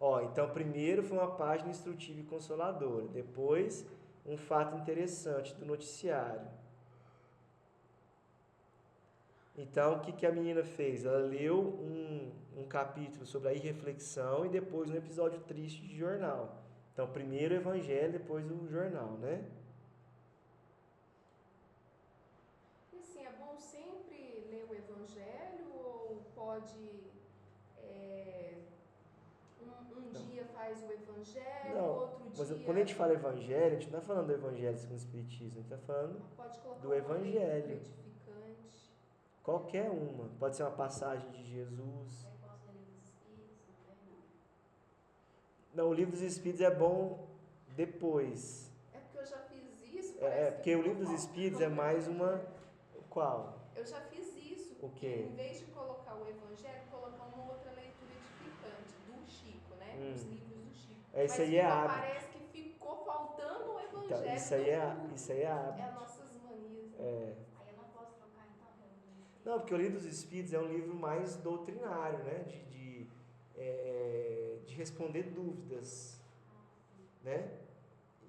Ó, então, primeiro foi uma página instrutiva e consoladora, depois um fato interessante do noticiário. Então, o que a menina fez? Ela leu um capítulo sobre a irreflexão e depois um episódio triste de jornal. Então, primeiro o evangelho, depois o jornal, né? E assim, é bom sempre ler o evangelho ou pode um dia faz o evangelho, Não, outro mas dia quando a gente fala evangelho, a gente não está falando do evangelho segundo o Espiritismo, a gente está falando pode colocar do uma evangelho. leitura edificante. Qualquer uma. Pode ser uma passagem de Jesus. Aí posso ler livros espíritos também, Não, o livro dos Espíritos é bom depois. É porque eu já fiz isso. Porque o livro dos Espíritos é mais uma... Qual? Eu já fiz isso. O quê? Em vez de colocar o evangelho, colocar uma outra leitura edificante do Chico, né? Os livros do Chico. Isso aí é hábito. Parece que ficou faltando o evangelho. Então, isso aí é hábito. É as nossas manias. Aí eu não posso trocar então pelo livro espírita. Não, porque o livro dos Espíritos é um livro mais doutrinário, né? De responder dúvidas, né?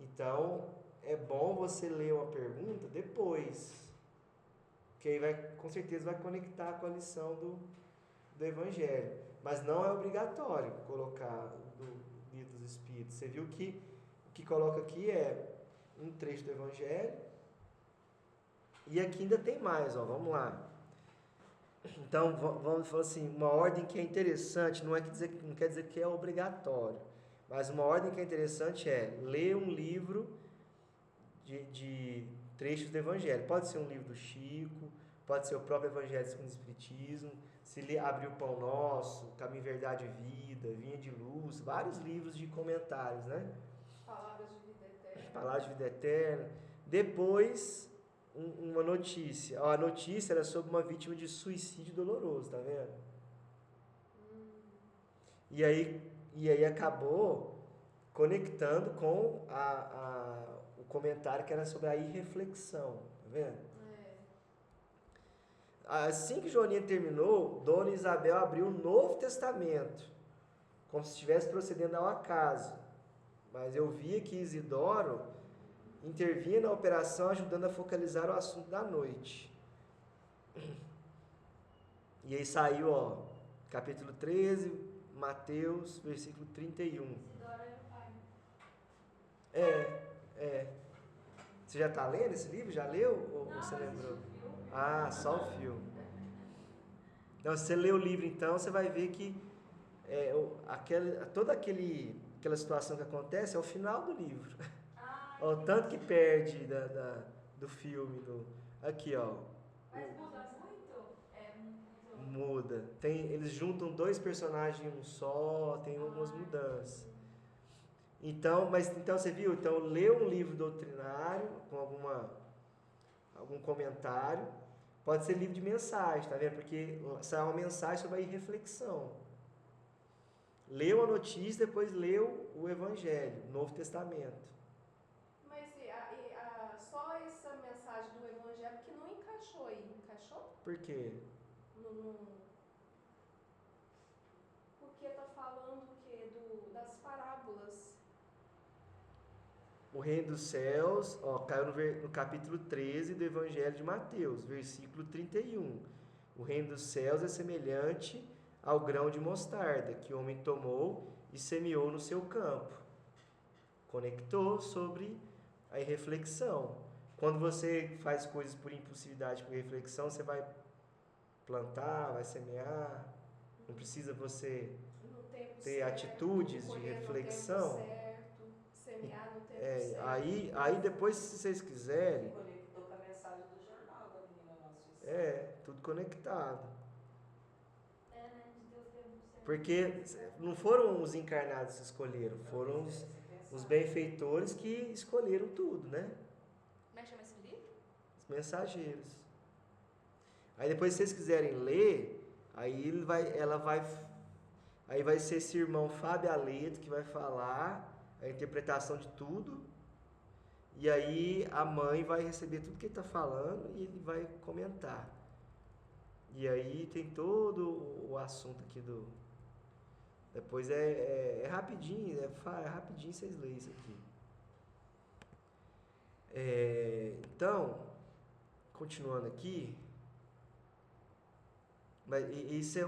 Então, é bom você ler uma pergunta depois, que aí com certeza vai conectar com a lição do Evangelho. Mas não é obrigatório colocar do Livro dos Espíritos. Você viu que o que coloca aqui é um trecho do Evangelho, e aqui ainda tem mais, ó, vamos lá. Então, vamos falar assim, uma ordem que é interessante, não quer dizer que é obrigatório, mas uma ordem que é interessante é ler um livro de trechos do Evangelho. Pode ser um livro do Chico, pode ser o próprio Evangelho segundo o Espiritismo, se abrir o Pão Nosso, Caminho, Verdade e Vida, Vinha de Luz, vários livros de comentários, né? Palavras de vida eterna. Palavras de vida eterna. Depois, uma notícia. Ó, a notícia era sobre uma vítima de suicídio doloroso, tá vendo? E aí acabou conectando com o comentário que era sobre a irreflexão, tá vendo? Assim que Joaninha terminou, Dona Isabel abriu o Novo Testamento, como se estivesse procedendo ao acaso. Mas eu via que Isidoro intervinha na operação, ajudando a focalizar o assunto da noite. E aí saiu, ó, capítulo 13, Mateus, versículo 31. Isidoro é o pai. Você já está lendo esse livro? Já leu? Ou Não, você lembrou? assistiu o filme. Ah, só o filme. Então, se você lê o livro, então, você vai ver que toda aquela situação que acontece é o final do livro. O tanto que perde do filme. Aqui, ó. Mas muda muito? É muito. Muda. Eles juntam dois personagens em um só, tem algumas mudanças. Então você viu? Então, ler um livro doutrinário com algum comentário, pode ser livro de mensagem, tá vendo? Porque sai uma mensagem sobre a irreflexão. Leu a notícia, depois leu o Evangelho, o Novo Testamento. Mas só essa mensagem do Evangelho que não encaixou aí, encaixou? Por quê? Porque tá falando o quê? Das parábolas. O reino dos céus, ó, caiu no capítulo 13 do Evangelho de Mateus, versículo 31. O reino dos céus é semelhante ao grão de mostarda que o homem tomou e semeou no seu campo. Conectou sobre a irreflexão. Quando você faz coisas por impulsividade, por reflexão, você vai plantar, vai semear. Não precisa você ter atitudes de reflexão. Semear no tempo certo. Aí depois, se vocês quiserem. Conectou com a mensagem do jornal da menina nossa. Tudo conectado. Né? De Deus tempo certo. Porque não foram os encarnados que escolheram, foram os benfeitores que escolheram tudo, né? Como é que chama esse livro? Os mensageiros. Aí depois, se vocês quiserem ler, aí vai ser esse irmão Fábio Aleto que vai falar a interpretação de tudo, e aí a mãe vai receber tudo que ele está falando e ele vai comentar. E aí tem todo o assunto aqui depois é rapidinho, é rapidinho vocês leem isso aqui. Então, continuando aqui, mas isso é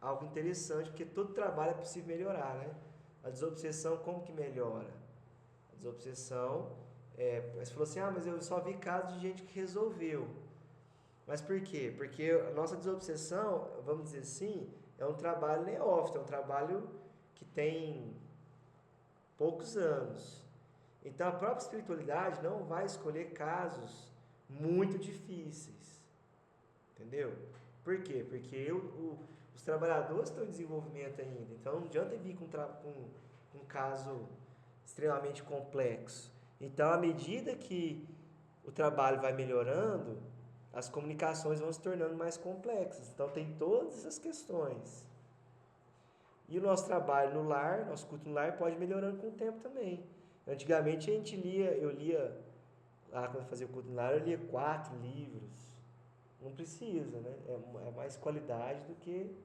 algo interessante, porque todo trabalho é possível melhorar, né? A desobsessão, como que melhora? A desobsessão, você falou assim, mas eu só vi casos de gente que resolveu. Mas por quê? Porque a nossa desobsessão, vamos dizer assim, é um trabalho neófito, é um trabalho que tem poucos anos. Então, a própria espiritualidade não vai escolher casos muito difíceis. Entendeu? Por quê? Porque os trabalhadores estão em desenvolvimento ainda. Então, não adianta vir com um caso extremamente complexo. Então, à medida que o trabalho vai melhorando, as comunicações vão se tornando mais complexas. Então, tem todas essas questões. E o nosso trabalho no lar, nosso culto no lar, pode ir melhorando com o tempo também. Antigamente, eu lia, lá quando eu fazia o culto no lar, eu lia 4 livros. Não precisa, né? É mais qualidade do que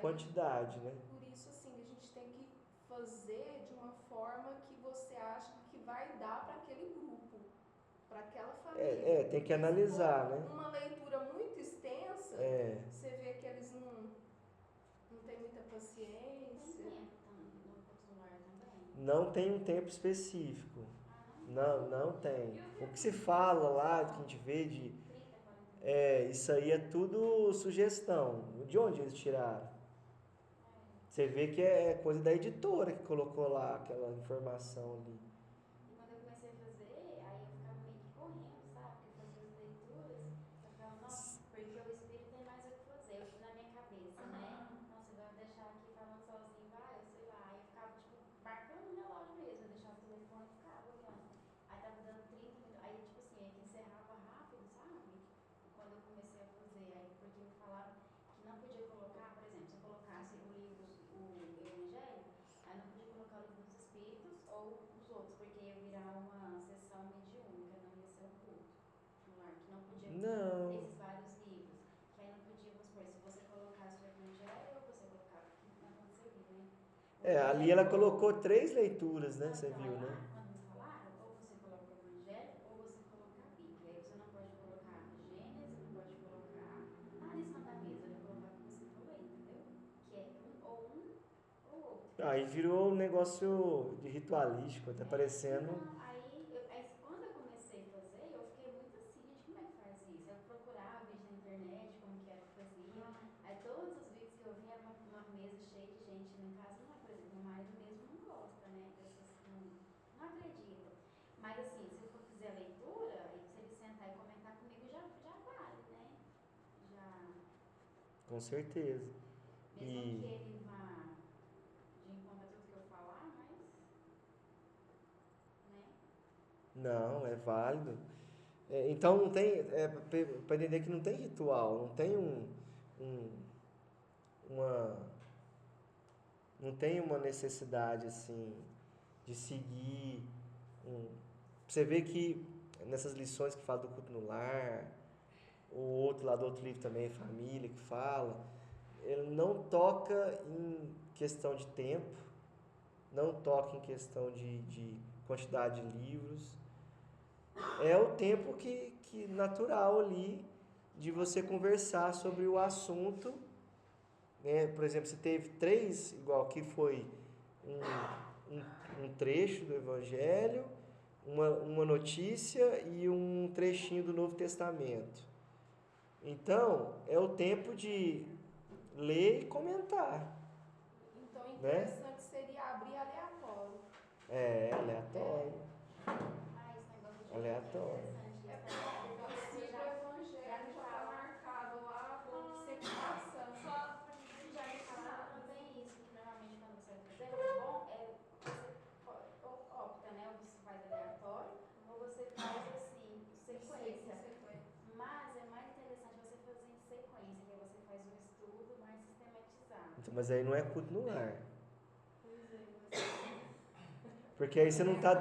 quantidade, né? Por isso, assim, a gente tem que fazer de uma forma que você acha que vai dar para aquele grupo. para aquela família. Tem que analisar, né? Uma leitura muito extensa, você vê que eles não têm muita paciência. Tem tempo no celular também? Não tem um tempo específico. Não tem. O que se fala lá, que a gente vê de... 30, 40 isso aí é tudo sugestão. De onde eles tiraram? Você vê que é coisa da editora que colocou lá aquela informação ali. E quando eu comecei a fazer, aí eu ficava meio que correndo, sabe? Porque eu fazia as leituras, eu ficava, nossa, porque o espírito tem mais o que fazer. Eu na minha cabeça, né? Nossa, vai me deixar aqui falando sozinho, vai, eu sei lá. Aí eu ficava, tipo, marcando no relógio mesmo. Eu deixava o telefone e ficava olhando. Aí tava dando 30 minutos. Aí, tipo assim, aí que encerrava rápido, sabe? Quando eu comecei a fazer. Aí, porque me falaram que não podia colocar, por exemplo, se eu colocasse o livro, o Evangelho, aí não podia colocar o livro dos Espíritos ou os outros, porque ia virar uma sessão mediúnica, não ia ser um culto no lar, que não podia Não. esses vários livros. Que aí não podia, vamos supor, se você colocasse o Evangelho ou você colocava, que não aconteceu, né? Ali ela colocou 3 leituras, né? Você viu, né? Quando me falaram, ou você coloca o Evangelho ou você coloca a Bíblia. Aí você não pode colocar Gênesis, não pode colocar nada em cima da mesa, vai colocar o que você for ler, entendeu? Que é um ou outro. Aí virou um negócio de ritualístico, tá parecendo. Não, aí quando eu comecei a fazer, eu fiquei muito assim, gente, como é que faz isso? Eu procurava vídeo na internet, como que era que fazia. Aí todos os vídeos que eu vi era uma mesa cheia de gente em casa, não, por exemplo, meu marido mesmo não gosta, né? Dessas, não acredita. Mas assim, se eu for fazer a leitura, e se ele sentar e comentar comigo, já vale, né? Já. Com certeza. Mesmo que ele vá de encontro a tudo que eu falar, mas. Né? Não, é válido. Então não tem. Para entender que não tem ritual, não tem não tem uma necessidade assim de seguir você vê que nessas lições que fala do culto no lar, o outro lá do outro livro também, Família, que fala, ele não toca em questão de tempo, não toca em questão de quantidade de livros. É o tempo que natural ali de você conversar sobre o assunto, né? Por exemplo, você teve 3, igual que foi um trecho do Evangelho, uma notícia e um trechinho do Novo Testamento. Então, é o tempo de ler e comentar. Então, interessante seria abrir aleatório. Aleatório. Esse negócio de Aleatório. É porque se o Evangelho já está marcado lá, vou ser passando. Já me falaram também isso, que normalmente quando você vai fazer, o bom é você opta, né? Ou você faz aleatório, ou você faz assim, sequência. Mas é mais interessante você fazer em sequência, que aí você faz um estudo mais sistematizado. Então, mas aí não é culto no lar. Pois é. Porque aí você não tá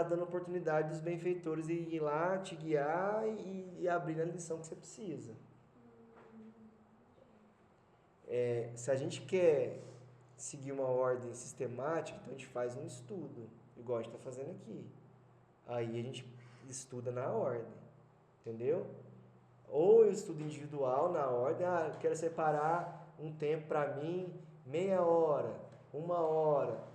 dando oportunidade dos benfeitores ir lá te guiar e abrir a lição que você precisa. Se a gente quer seguir uma ordem sistemática, então a gente faz um estudo, igual a gente está fazendo aqui. Aí a gente estuda na ordem, entendeu? Ou eu estudo individual na ordem, eu quero separar um tempo para mim, meia hora, 1 hora,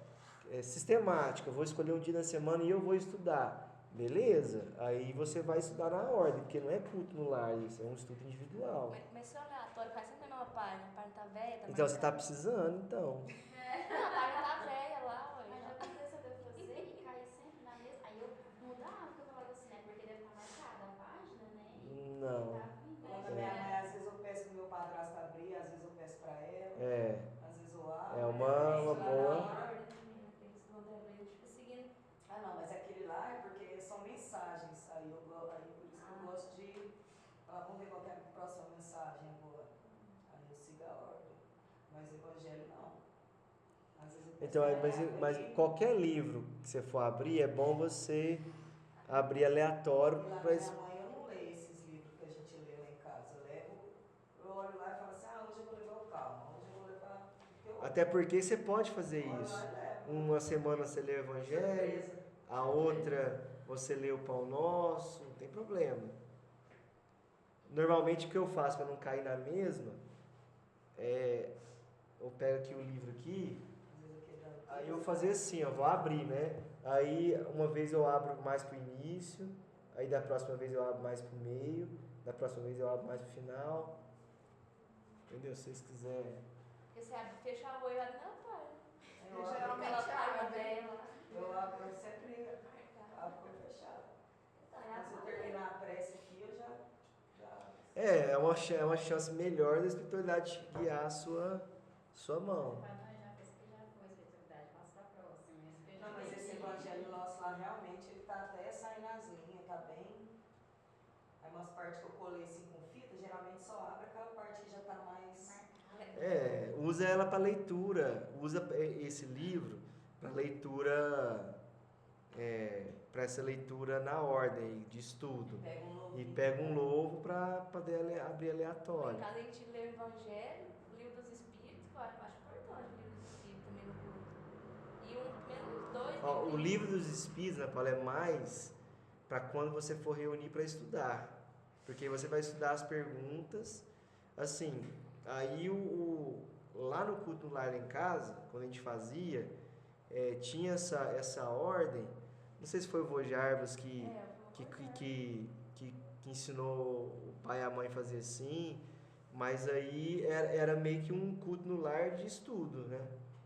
sistemática, eu vou escolher um dia na semana e eu vou estudar. Beleza? Aí você vai estudar na ordem, porque não é culto no lar, isso é um estudo individual. Mas se é aleatório, faz sempre a mesma página. A página tá velha, tá Então você tá marcada. precisando, então. Não, a página tá velha lá, ué. Mas já aconteceu de eu fazer e cair sempre na mesma. Aí eu mudava, porque eu falava assim, né? Porque deve estar marcada a página, né? Não. Quando a minha mãe, às vezes eu peço pro meu padrasto abrir, às vezes eu peço pra ela, às vezes eu abro. É uma boa. Não, mas aquele lá é porque são mensagens. Aí por isso que eu gosto de falar, vamos ver qual que é a próxima mensagem agora. Aí eu sigo a ordem. Mas Evangelho não. Às vezes eu peço Então, pra ela mas abrir. qualquer livro que você for abrir, é bom você abrir aleatório. E lá na minha mãe eu não leio esses livros que a gente lê lá em casa. Eu olho lá e falo assim, hoje eu vou levar o Calma, hoje eu vou levar o que eu Até porque você pode fazer olho isso. lá e levo. Uma semana você lê o Evangelho, a outra você lê o Pão Nosso, não tem problema. Normalmente o que eu faço para não cair na mesma eu pego aqui o livro aqui, Às vezes aqui dá. aí eu vou fazer assim, ó, vou abrir, né? Aí uma vez eu abro mais pro início, aí da próxima vez eu abro mais pro meio, da próxima vez eu abro mais pro final. Entendeu? Se vocês quiserem. Porque você abre, fecha o olho e olha, não, pai. Eu Eu abro, geralmente Aquela palma abro. dela. eu sempre abro com fechado. Então, é Mas se eu terminar a prece aqui, eu já. É uma chance melhor da espiritualidade guiar a sua mão. Já pensa que já foi espiritualidade, passa pra próxima. Não, mas esse evangelho nosso lá realmente ele tá até saindo as linhas, tá bem. Aí umas partes que eu colei assim com fita, geralmente só abre aquela parte que já tá mais. Usa ela para leitura, usa esse livro para leitura, para essa leitura na ordem de estudo. Pega um novo. E pega um novo para poder abrir Lá aleatório. em casa a gente lê o Evangelho, o Livro dos Espíritos, que eu acho importante o Livro dos Espíritos também no culto. E menos dois Ó, o livrinhos. livro dos Espíritos, Ana Paula, é mais para quando você for reunir para estudar. Porque você vai estudar as perguntas, assim, aí lá no culto no lar lá em casa, quando a gente fazia, tinha essa ordem, não sei se foi o vô Jarbas que ensinou o pai e a mãe a fazer assim, mas aí era meio que um culto no lar de estudo, né?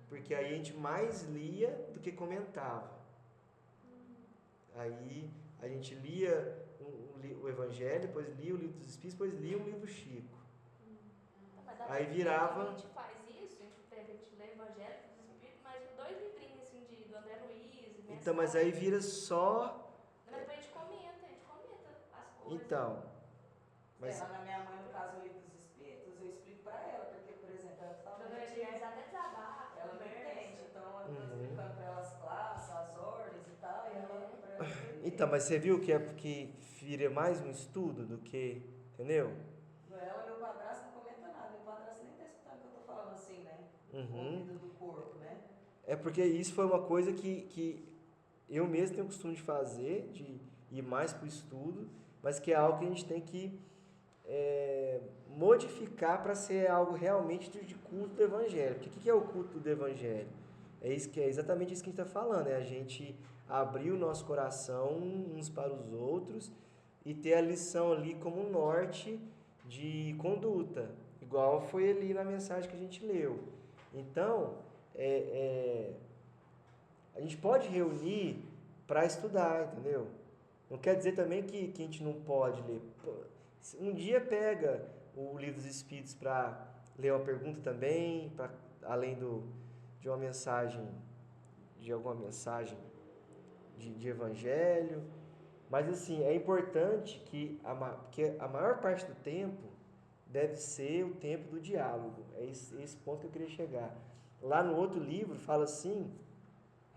Porque aí a gente mais lia do que comentava. Aí a gente lia o Evangelho, depois lia o Livro dos Espíritos, depois lia o Livro Chico. Mas dá Aí pra virava- A gente faz isso, a gente lê o Evangelho dos Espíritos, mas dois livrinhos assim do André Luiz. Então, mas aí vira só. Mas depois a gente comenta as coisas. Então. Mas, Lá na minha mãe, no caso, o livro dos espíritos, eu explico pra ela, porque, por exemplo, ela Quando totalmente. eles até desabafa, Ela não entende, então eu tô Uhum. explicando pra ela as classes, as ordens e tal, e ela pra ela entender. então, mas você viu que é porque vira mais um estudo do que. Entendeu? Ela, meu padrasto, não comenta nada, meu padrasto nem tá escutando o que eu tô falando assim, né? Uhum. Ouvido do corpo, né? É porque isso foi uma coisa que eu mesmo tenho o costume de fazer, de ir mais para o estudo, mas que é algo que a gente tem que modificar para ser algo realmente de culto do Evangelho. Porque o que é o culto do Evangelho? É exatamente isso que a gente está falando, é a gente abrir o nosso coração uns para os outros e ter a lição ali como um norte de conduta, igual foi ali na mensagem que a gente leu. Então, a gente pode reunir para estudar, entendeu? Não quer dizer também que a gente não pode ler. Um dia pega o Livro dos Espíritos para ler uma pergunta também, além de uma mensagem, de alguma mensagem de evangelho. Mas assim, é importante que a maior parte do tempo deve ser o tempo do diálogo. É esse ponto que eu queria chegar. Lá no outro livro fala assim,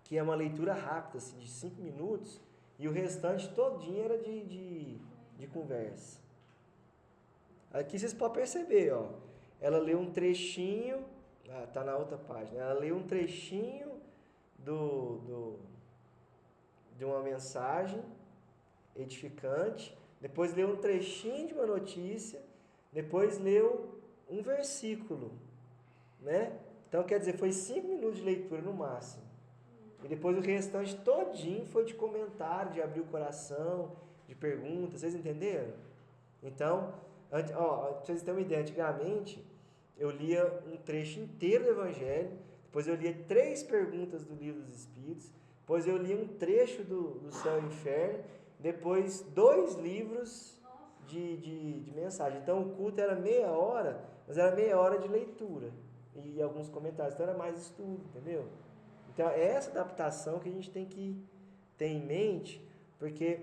que é uma leitura rápida, assim, de 5 minutos, e o restante todinho era de conversa. Aqui vocês podem perceber, ó, ela leu um trechinho, tá na outra página, ela leu um trechinho de uma mensagem edificante, depois leu um trechinho de uma notícia, depois leu um versículo, né? Então, quer dizer, foi 5 minutos de leitura no máximo. E depois o restante todinho foi de comentário, de abrir o coração, de perguntas, vocês entenderam? Então, pra vocês terem uma ideia, antigamente eu lia um trecho inteiro do Evangelho, depois eu lia 3 perguntas do Livro dos Espíritos, depois eu lia um trecho do Céu e Inferno, depois 2 livros de mensagem. Então o culto era meia hora, mas era meia hora de leitura e alguns comentários, então era mais estudo, entendeu? Então é essa adaptação que a gente tem que ter em mente, porque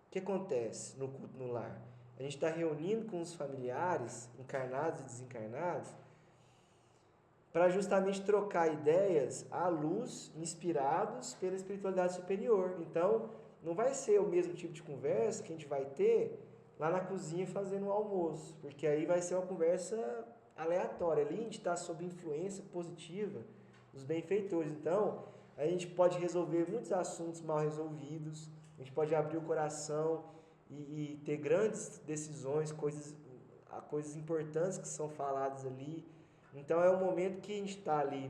o que acontece no culto no lar? A gente está reunindo com os familiares, encarnados e desencarnados, para justamente trocar ideias à luz, inspirados pela espiritualidade superior. Então, não vai ser o mesmo tipo de conversa que a gente vai ter lá na cozinha fazendo um almoço, porque aí vai ser uma conversa aleatória. Ali a gente está sob influência positiva dos benfeitores. Então, a gente pode resolver muitos assuntos mal resolvidos, a A gente pode abrir o coração e ter grandes decisões, coisas importantes que são faladas ali. Então é um momento que a gente está ali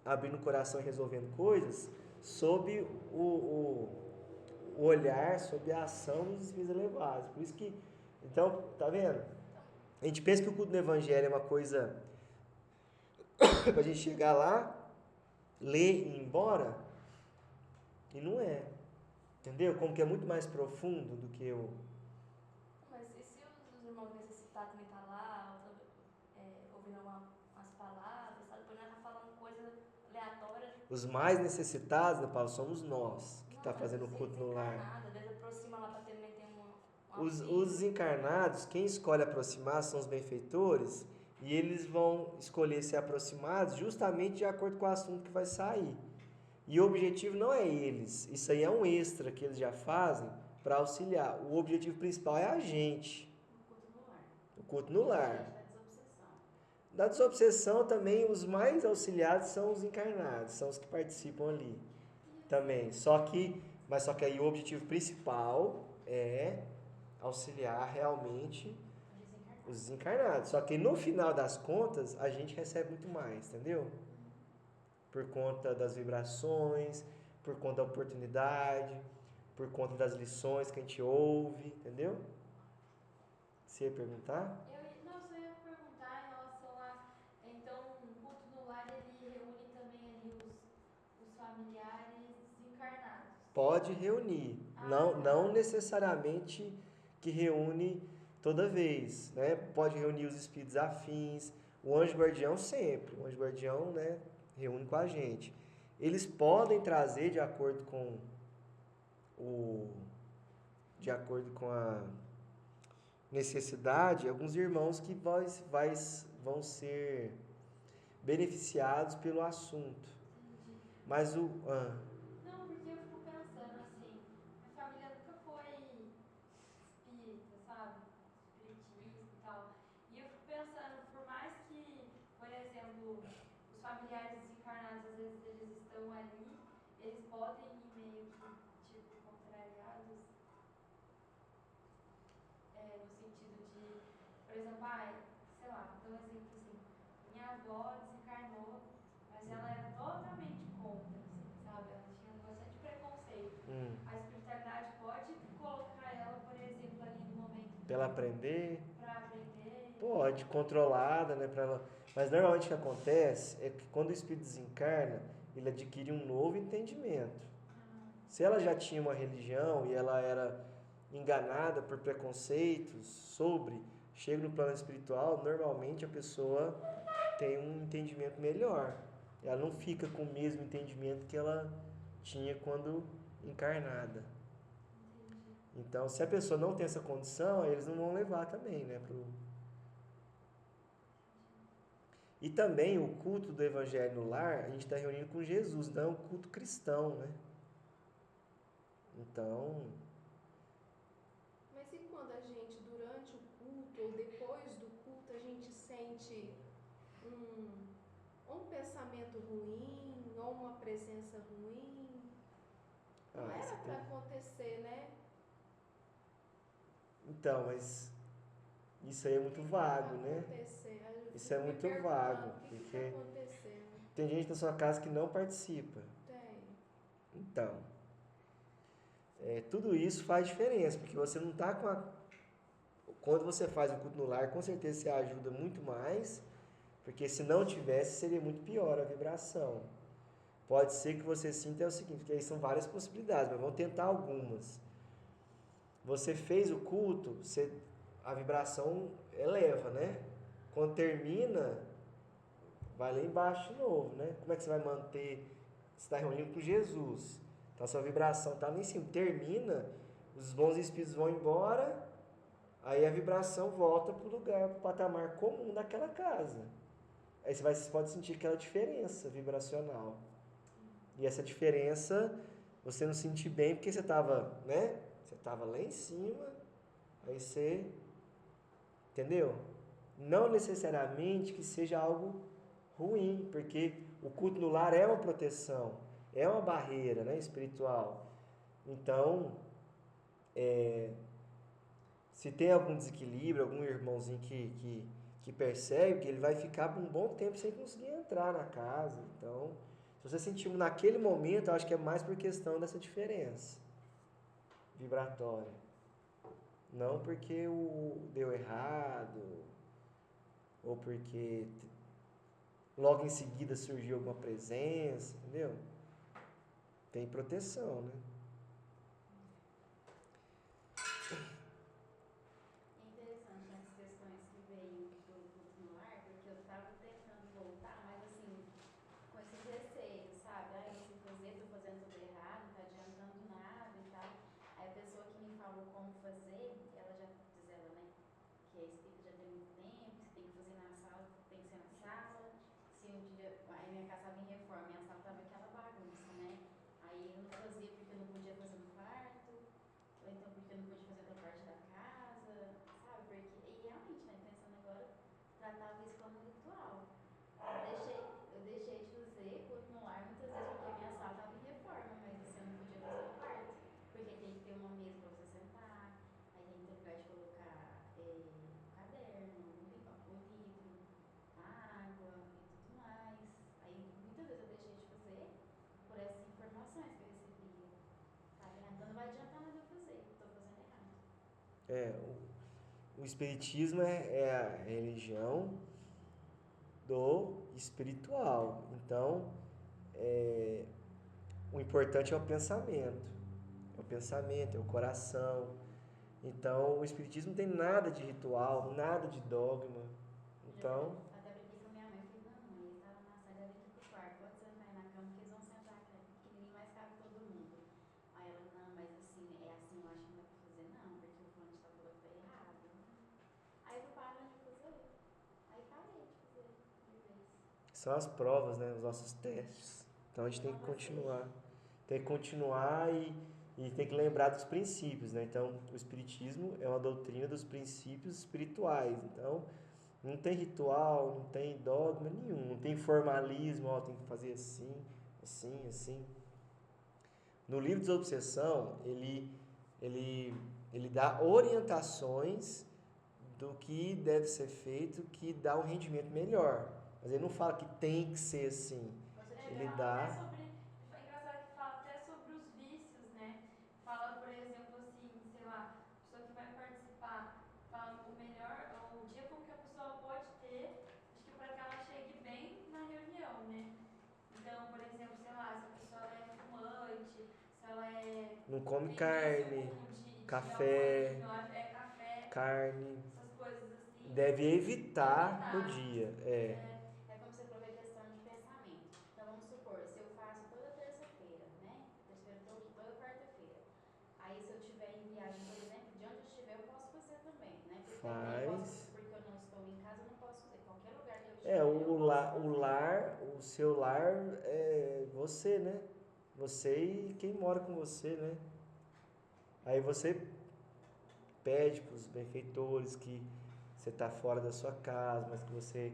abrindo o coração e resolvendo coisas sob o olhar, sob a ação dos espíritos elevados. Por isso que, então, tá vendo? A gente pensa que o culto do evangelho é uma coisa pra gente chegar lá, ler e ir embora, e não é. Entendeu? Como que é muito mais profundo do que o... Mas e se os irmãos necessitados também tá lá, ouvindo umas palavras, sabe? Depois nós tá falando coisa aleatória. Os mais necessitados, né, Paulo, somos nós, que está Não, fazendo o culto no lar. desencarnado, às vezes aproxima lá pra ter meter Os encarnados, quem escolhe aproximar são os benfeitores, e eles vão escolher ser aproximados justamente de acordo com o assunto que vai sair. E o objetivo não é eles, isso aí é um extra que eles já fazem para auxiliar. O objetivo principal é a gente. O culto no lar. Da desobsessão também, os mais auxiliados são os encarnados, são os que participam ali também. Só que aí o objetivo principal é auxiliar realmente os desencarnados. Só que no final das contas, a gente recebe muito mais, entendeu? Por conta das vibrações, por conta da oportunidade, por conta das lições que a gente ouve, entendeu? Você ia perguntar? Não, só ia perguntar em relação a. Então, o culto no lar ele reúne também ali os familiares desencarnados. Pode reunir, não necessariamente que reúne toda vez, né? Pode reunir os espíritos afins, o anjo guardião sempre, o anjo guardião, né, reúne com a gente. Eles podem trazer de acordo com a necessidade, alguns irmãos que vão ser beneficiados pelo assunto. Mas Não, porque eu fico pensando assim, minha família nunca foi espírita, sabe? Espiritista e tal. E eu fico pensando, por mais que, por exemplo, os familiares desencarnados, às vezes eles estão ali, eles podem ir meio que, tipo, contrariados, no sentido de, por exemplo, sei lá, vou dar um exemplo assim, minha avó desencarnou, mas ela era totalmente contra, assim, sabe? Ela tinha bastante preconceito. A espiritualidade pode colocar ela, por exemplo, ali no momento pra ela aprender, para aprender. pode, controlada, né? Mas normalmente o que acontece é que quando o espírito desencarna, ele adquire um novo entendimento. Se ela já tinha uma religião e ela era enganada por preconceitos chega no plano espiritual, normalmente a pessoa tem um entendimento melhor. Ela não fica com o mesmo entendimento que ela tinha quando encarnada. Então, se a pessoa não tem essa condição, eles não vão levar também, né? E também o culto do Evangelho no lar, a gente está reunindo com Jesus, então é um culto cristão, né? Então... Mas e quando a gente, durante o culto ou depois do culto, a gente sente um pensamento ruim ou uma presença ruim? Não era para acontecer, né? Então, mas isso aí é muito vago, né? Isso é muito vago, porque tem gente na sua casa que não participa. Tem. Então, tudo isso faz diferença, porque você não está com a... Quando você faz o culto no lar, com certeza você ajuda muito mais, porque se não tivesse, seria muito pior a vibração. Pode ser que você sinta o seguinte, porque aí são várias possibilidades, mas vamos tentar algumas. Você fez o culto, a vibração eleva, né? Quando termina, vai lá embaixo de novo, né? Como é que você vai manter? Você está reunindo com Jesus. Então a sua vibração está lá em cima. Termina, os bons espíritos vão embora, aí a vibração volta para o lugar, para o patamar comum daquela casa. Aí você pode sentir aquela diferença vibracional. E essa diferença você não sentir bem porque você estava, né? Você estava lá em cima, aí você... Entendeu? Não necessariamente que seja algo ruim, porque o culto no lar é uma proteção, é uma barreira, né, espiritual. Então, se tem algum desequilíbrio, algum irmãozinho que percebe que ele vai ficar por um bom tempo sem conseguir entrar na casa. Então, se você sentiu naquele momento, eu acho que é mais por questão dessa diferença vibratória. Não porque deu errado, ou porque logo em seguida surgiu alguma presença, entendeu? Tem proteção, né? É interessante as questões que veio do culto no lar, porque eu tava tentando voltar, mas assim, com esses receios, sabe? Ah, eu não sei fazer, tô fazendo tudo errado, não tá adiantando nada e tal. Aí a pessoa que me falou como fazer, ela já diz ela, né? Que é espírita já tem muito tempo, que se tem que fazer na sala, tem que ser na sala. Se um dia. Aí minha casa estava em reforma, minha sala tava aquela bagunça, né? Aí eu não fazia porque eu não podia fazer no quarto, ou então porque eu não podia fazer outra parte da casa, sabe? Porque, e realmente, né, pensando agora, tratava isso como ritual. Eu deixei de fazer culto no lar muitas vezes porque minha sala estava em reforma, mas assim, eu não podia fazer no quarto. Porque tem que ter uma mesa para você sentar, aí tem que ter lugar de colocar o caderno, o livro, a água e tudo mais. Aí muitas vezes eu deixei de fazer por essas informações que eu recebia. Sabe? Ah, então não vai adiantar nada eu fazer, estou fazendo errado. O espiritismo é a religião do espiritual. Então, o importante é o pensamento. É o pensamento, é o coração. Então, o espiritismo não tem nada de ritual, nada de dogma. Então, Até brinquei com a minha mãe, falei, não, mãe, eles estavam na sala, vem aqui pro quarto, pode sentar aí na cama, que eles vão sentar aqui, né? Pequenininho, mas cabe todo mundo. Aí ela, não, mas assim, é assim, eu acho que não dá pra fazer não, porque o fulano está falando que tá errado. Aí eu fui parando de fazer. Aí parei de fazer de vez. são as provas, né? Os nossos testes. Então, a gente tem que continuar. Tem que continuar e tem que lembrar dos princípios, né? Então, o espiritismo é uma doutrina dos princípios espirituais. Então, não tem ritual, não tem dogma nenhum, não tem formalismo, ó, tem que fazer assim, assim, assim. No livro de Desobsessão, ele dá orientações do que deve ser feito, que dá um rendimento melhor. Mas ele não fala que tem que ser assim. Ele Fala até dá. sobre. É engraçado que fala até sobre os vícios, né? Fala, por exemplo, assim, sei lá, a pessoa que vai participar, fala o melhor, o dia como que a pessoa pode ter, acho que para que ela chegue bem na reunião, né? Então, por exemplo, sei lá, se a pessoa ela é fumante, se ela Não come tem vício carne, de café, alcoolismo, café, carne. essas coisas assim. Deve evitar no Evitar. dia. É como você falou, a questão de pensamento. Então vamos supor, se eu faço toda terça-feira, né? Terça-feira eu tô aqui toda quarta-feira. Aí se eu estiver em viagem, por exemplo, de onde eu estiver eu posso fazer também, né? Porque aqui eu posso, Faz. porque eu não estou em casa, eu não posso fazer. Qualquer lugar que eu estiver, eu O posso fazer. lar, o seu lar é você, né? Você e quem mora com você, né? Aí você pede para os benfeitores que você está fora da sua casa, mas que você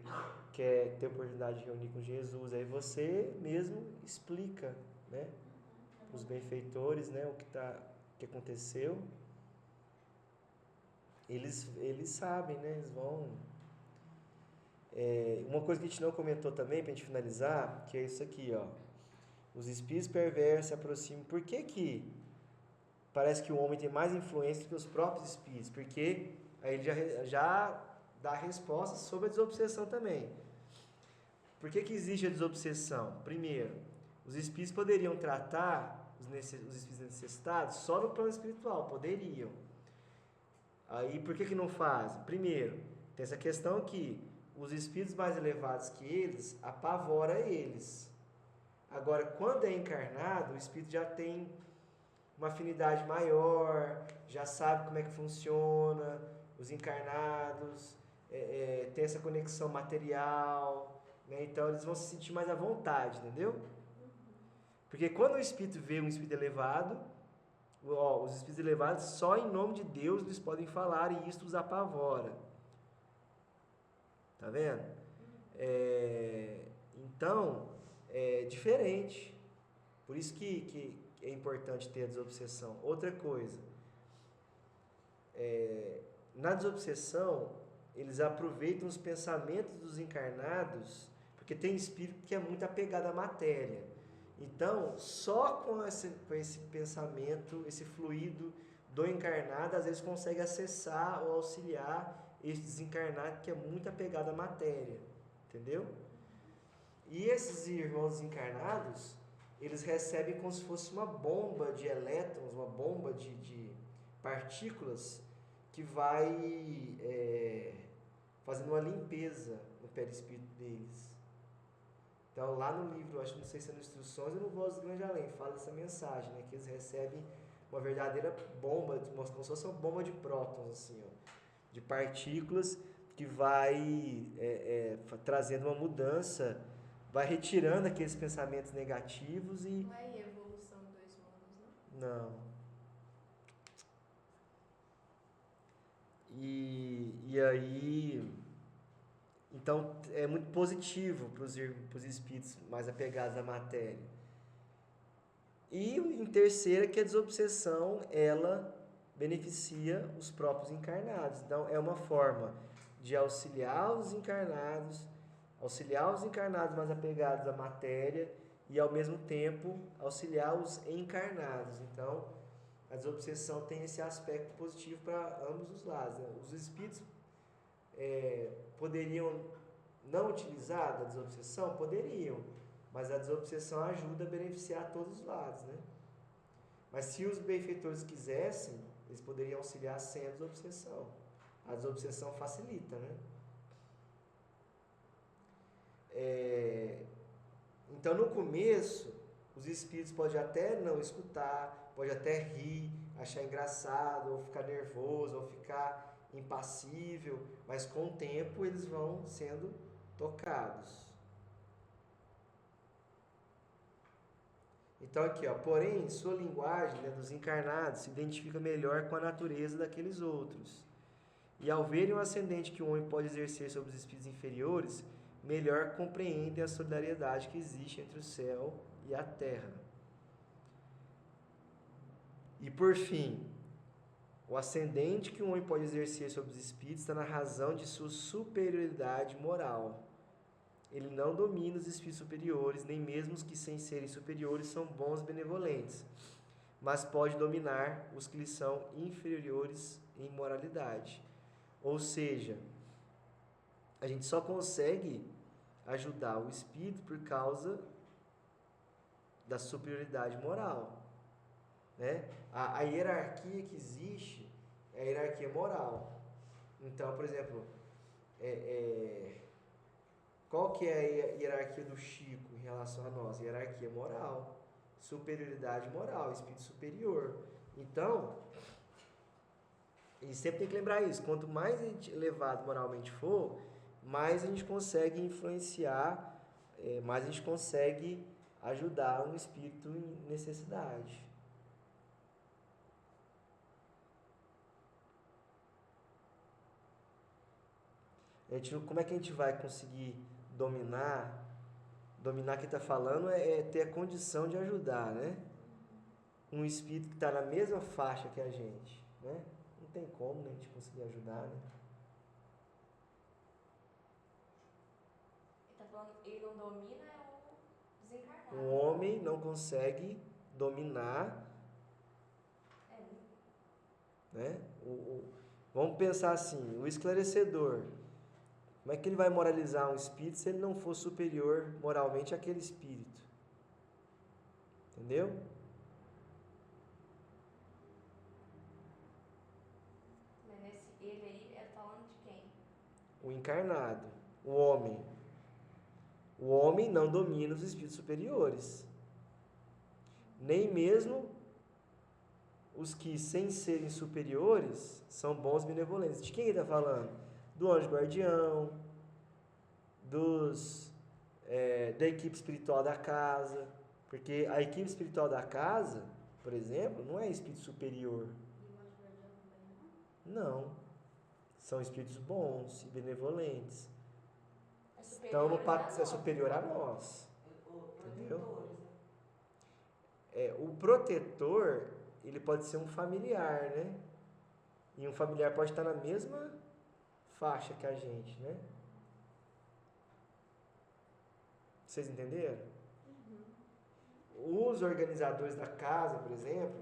quer ter oportunidade de reunir com Jesus. Aí você mesmo explica, né? Os benfeitores, né? O que aconteceu. Eles sabem, né? Eles vão. Uma coisa que a gente não comentou também, para a gente finalizar, que é isso aqui, ó. Os espíritos perversos se aproximam. Por que parece que o homem tem mais influência do que os próprios espíritos? Porque aí ele já dá a resposta sobre a desobsessão também. Por que existe a desobsessão? Primeiro, os espíritos poderiam tratar os espíritos necessitados só no plano espiritual, poderiam. Aí, por que não fazem? Primeiro, tem essa questão que os espíritos mais elevados que eles, apavora eles. Agora, quando é encarnado, o espírito já tem uma afinidade maior, já sabe como é que funciona, os encarnados, tem essa conexão material, né? Então eles vão se sentir mais à vontade, entendeu? Porque quando o espírito vê um espírito elevado, os espíritos elevados só em nome de Deus eles podem falar e isto os apavora. Tá vendo? Então, é diferente. Por isso que é importante ter a desobsessão? Outra coisa, na desobsessão, eles aproveitam os pensamentos dos encarnados, porque tem espírito que é muito apegado à matéria. Então, só com esse pensamento, esse fluido do encarnado, às vezes consegue acessar ou auxiliar esse desencarnado que é muito apegado à matéria. Entendeu? E esses irmãos desencarnados, eles recebem como se fosse uma bomba de elétrons, uma bomba de partículas que vai fazendo uma limpeza no perispírito deles. Então, lá no livro, acho que não sei se é nas instruções, eu não vou grande além, fala essa mensagem, né, que eles recebem uma verdadeira bomba, como se fosse uma bomba de prótons, assim, ó, de partículas que vai trazendo uma mudança, vai retirando aqueles pensamentos negativos e... Não é evolução dos mundos, não? Não. E aí... Então, é muito positivo para os espíritos mais apegados à matéria. E em terceira, que a desobsessão, ela beneficia os próprios encarnados. Então, é uma forma de auxiliar os encarnados mais apegados à matéria e, ao mesmo tempo, auxiliar os encarnados. Então, a desobsessão tem esse aspecto positivo para ambos os lados, né? Os espíritos poderiam não utilizar da desobsessão? Poderiam, mas a desobsessão ajuda a beneficiar todos os lados, né? Mas se os benfeitores quisessem, eles poderiam auxiliar sem a desobsessão. A desobsessão facilita, né? Então, no começo, os espíritos podem até não escutar, podem até rir, achar engraçado, ou ficar nervoso, ou ficar impassível, mas com o tempo eles vão sendo tocados. Então aqui, ó, porém, sua linguagem, né, dos encarnados se identifica melhor com a natureza daqueles outros. E ao verem o ascendente que o homem pode exercer sobre os espíritos inferiores, melhor compreendem a solidariedade que existe entre o céu e a terra. E por fim, o ascendente que um homem pode exercer sobre os espíritos está na razão de sua superioridade moral. Ele não domina os espíritos superiores, nem mesmo os que, sem serem superiores, são bons e benevolentes, mas pode dominar os que lhe são inferiores em moralidade. Ou seja, a gente só consegue ajudar o espírito por causa da superioridade moral, né? A hierarquia que existe é a hierarquia moral. Então, por exemplo, qual que é a hierarquia do Chico em relação a nós? Hierarquia moral, superioridade moral, espírito superior. Então, a gente sempre tem que lembrar isso. Quanto mais a gente elevado moralmente for, mais a gente consegue influenciar, mais a gente consegue ajudar um espírito em necessidade. Como é que a gente vai conseguir dominar? Dominar quem está falando é ter a condição de ajudar, né? Um espírito que está na mesma faixa que a gente, né? Não tem como, né, a gente conseguir ajudar, né? Ele está falando que ele não domina o desencarnado. Um homem não consegue dominar, né? Vamos pensar assim, o esclarecedor. Como é que ele vai moralizar um espírito se ele não for superior moralmente àquele espírito? Entendeu? Mas ele aí é falando de quem? O encarnado, o homem. O homem não domina os espíritos superiores. Nem mesmo os que, sem serem superiores, são bons e benevolentes. De quem ele está falando? Do anjo guardião, da equipe espiritual da casa. Porque a equipe espiritual da casa, por exemplo, não é espírito superior. E o anjo guardião também não? Não. São espíritos bons e benevolentes. É Então, superior a é superior a nós. Entendeu? Protetores, né? protetor, ele pode ser um familiar, né? E um familiar pode estar na mesma faixa que a gente, né? Vocês entenderam? Os organizadores da casa, por exemplo,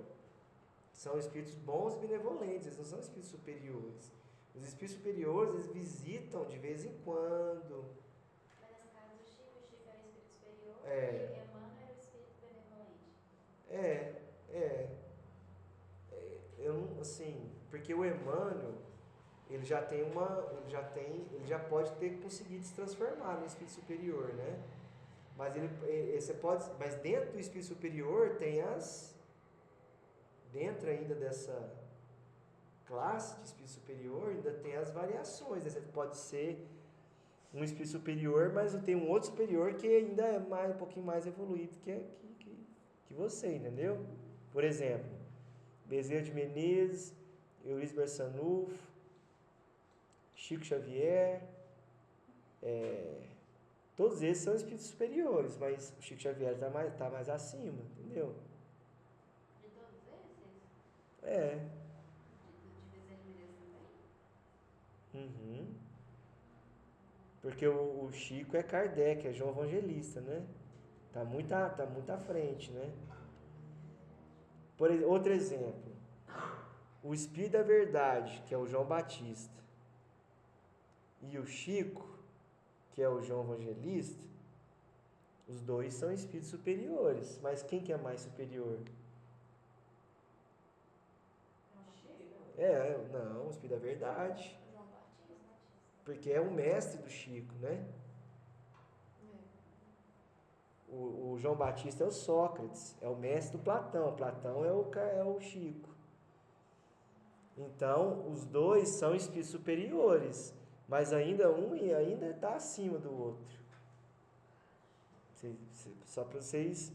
são espíritos bons e benevolentes, eles não são espíritos superiores. Os espíritos superiores, eles visitam de vez em quando. Mas nesse caso do Chico, o Chico era o espírito superior É. e Emmanuel era o espírito benevolente. É. Eu não, assim, porque o Emmanuel, ele já tem ele já pode ter conseguido se transformar no espírito superior, né? Mas você pode, mas dentro do espírito superior tem dentro ainda dessa classe de espírito superior, ainda tem as variações, né? Você pode ser um espírito superior, mas tem um outro superior que ainda é um pouquinho mais evoluído que você, entendeu? Por exemplo, Bezerra de Menezes, Eurípides Barçanufo, Chico Xavier, todos esses são espíritos superiores, mas o Chico Xavier tá mais acima, entendeu? De todos esses? É. De Bezerra de Menezes também? Uhum. Porque o Chico é Kardec, é João Evangelista, né? Tá muito à frente, né? Outro exemplo. O Espírito da Verdade, que é o João Batista, e o Chico, que é o João Evangelista, os dois são espíritos superiores. Mas quem que é mais superior? Não, o Espírito da Verdade. João Batista. Porque é o mestre do Chico, né? O João Batista é o Sócrates, é o mestre do Platão. Platão é o Chico. Então, os dois são espíritos superiores, mas ainda está acima do outro. Só para vocês.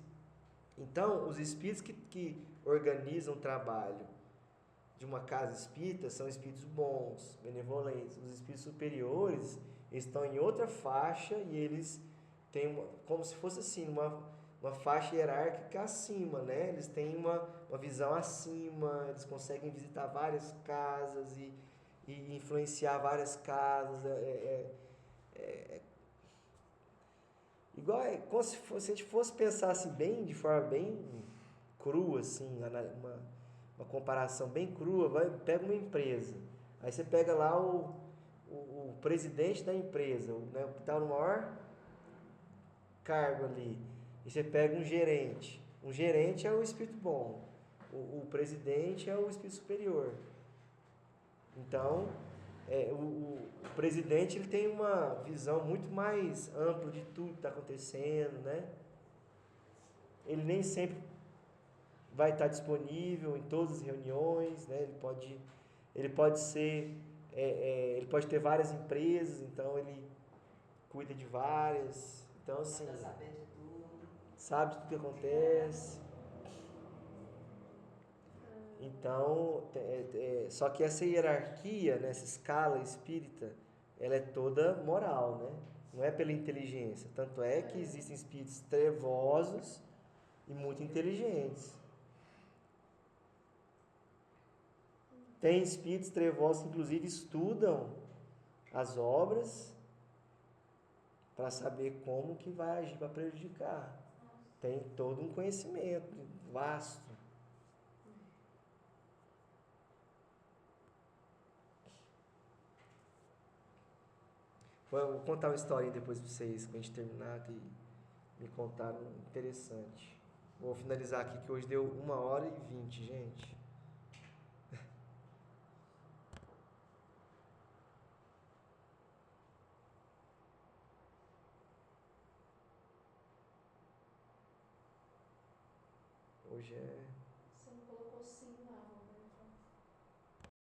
Então, os espíritos que organizam o trabalho de uma casa espírita são espíritos bons, benevolentes. Os espíritos superiores estão em outra faixa e eles têm como se fosse assim, uma faixa hierárquica acima, né? Eles têm uma visão acima, eles conseguem visitar várias casas e influenciar várias casas. Igual, como se a gente fosse pensar assim, de forma bem crua, assim, uma comparação bem crua, pega uma empresa, aí você pega lá o presidente da empresa, né, o que está no maior cargo ali, e você pega um gerente. Um gerente é o espírito bom, o presidente é o espírito superior. Então, o presidente ele tem uma visão muito mais ampla de tudo que está acontecendo, né? Ele nem sempre vai estar disponível em todas as reuniões, né? Ele pode ser, ele pode ter várias empresas, então ele cuida de várias. Então, assim, Saber de tudo. sabe tudo que acontece. Então, só que essa hierarquia, né, essa escala espírita, ela é toda moral, né? Não é pela inteligência. Tanto é que existem espíritos trevosos e muito inteligentes. Tem espíritos trevosos que, inclusive, estudam as obras para saber como que vai agir para prejudicar. Tem todo um conhecimento vasto. Vou contar uma historinha depois para vocês, quando a gente terminar, que me contaram interessante. Vou finalizar aqui que hoje deu 1h20, gente. Hoje é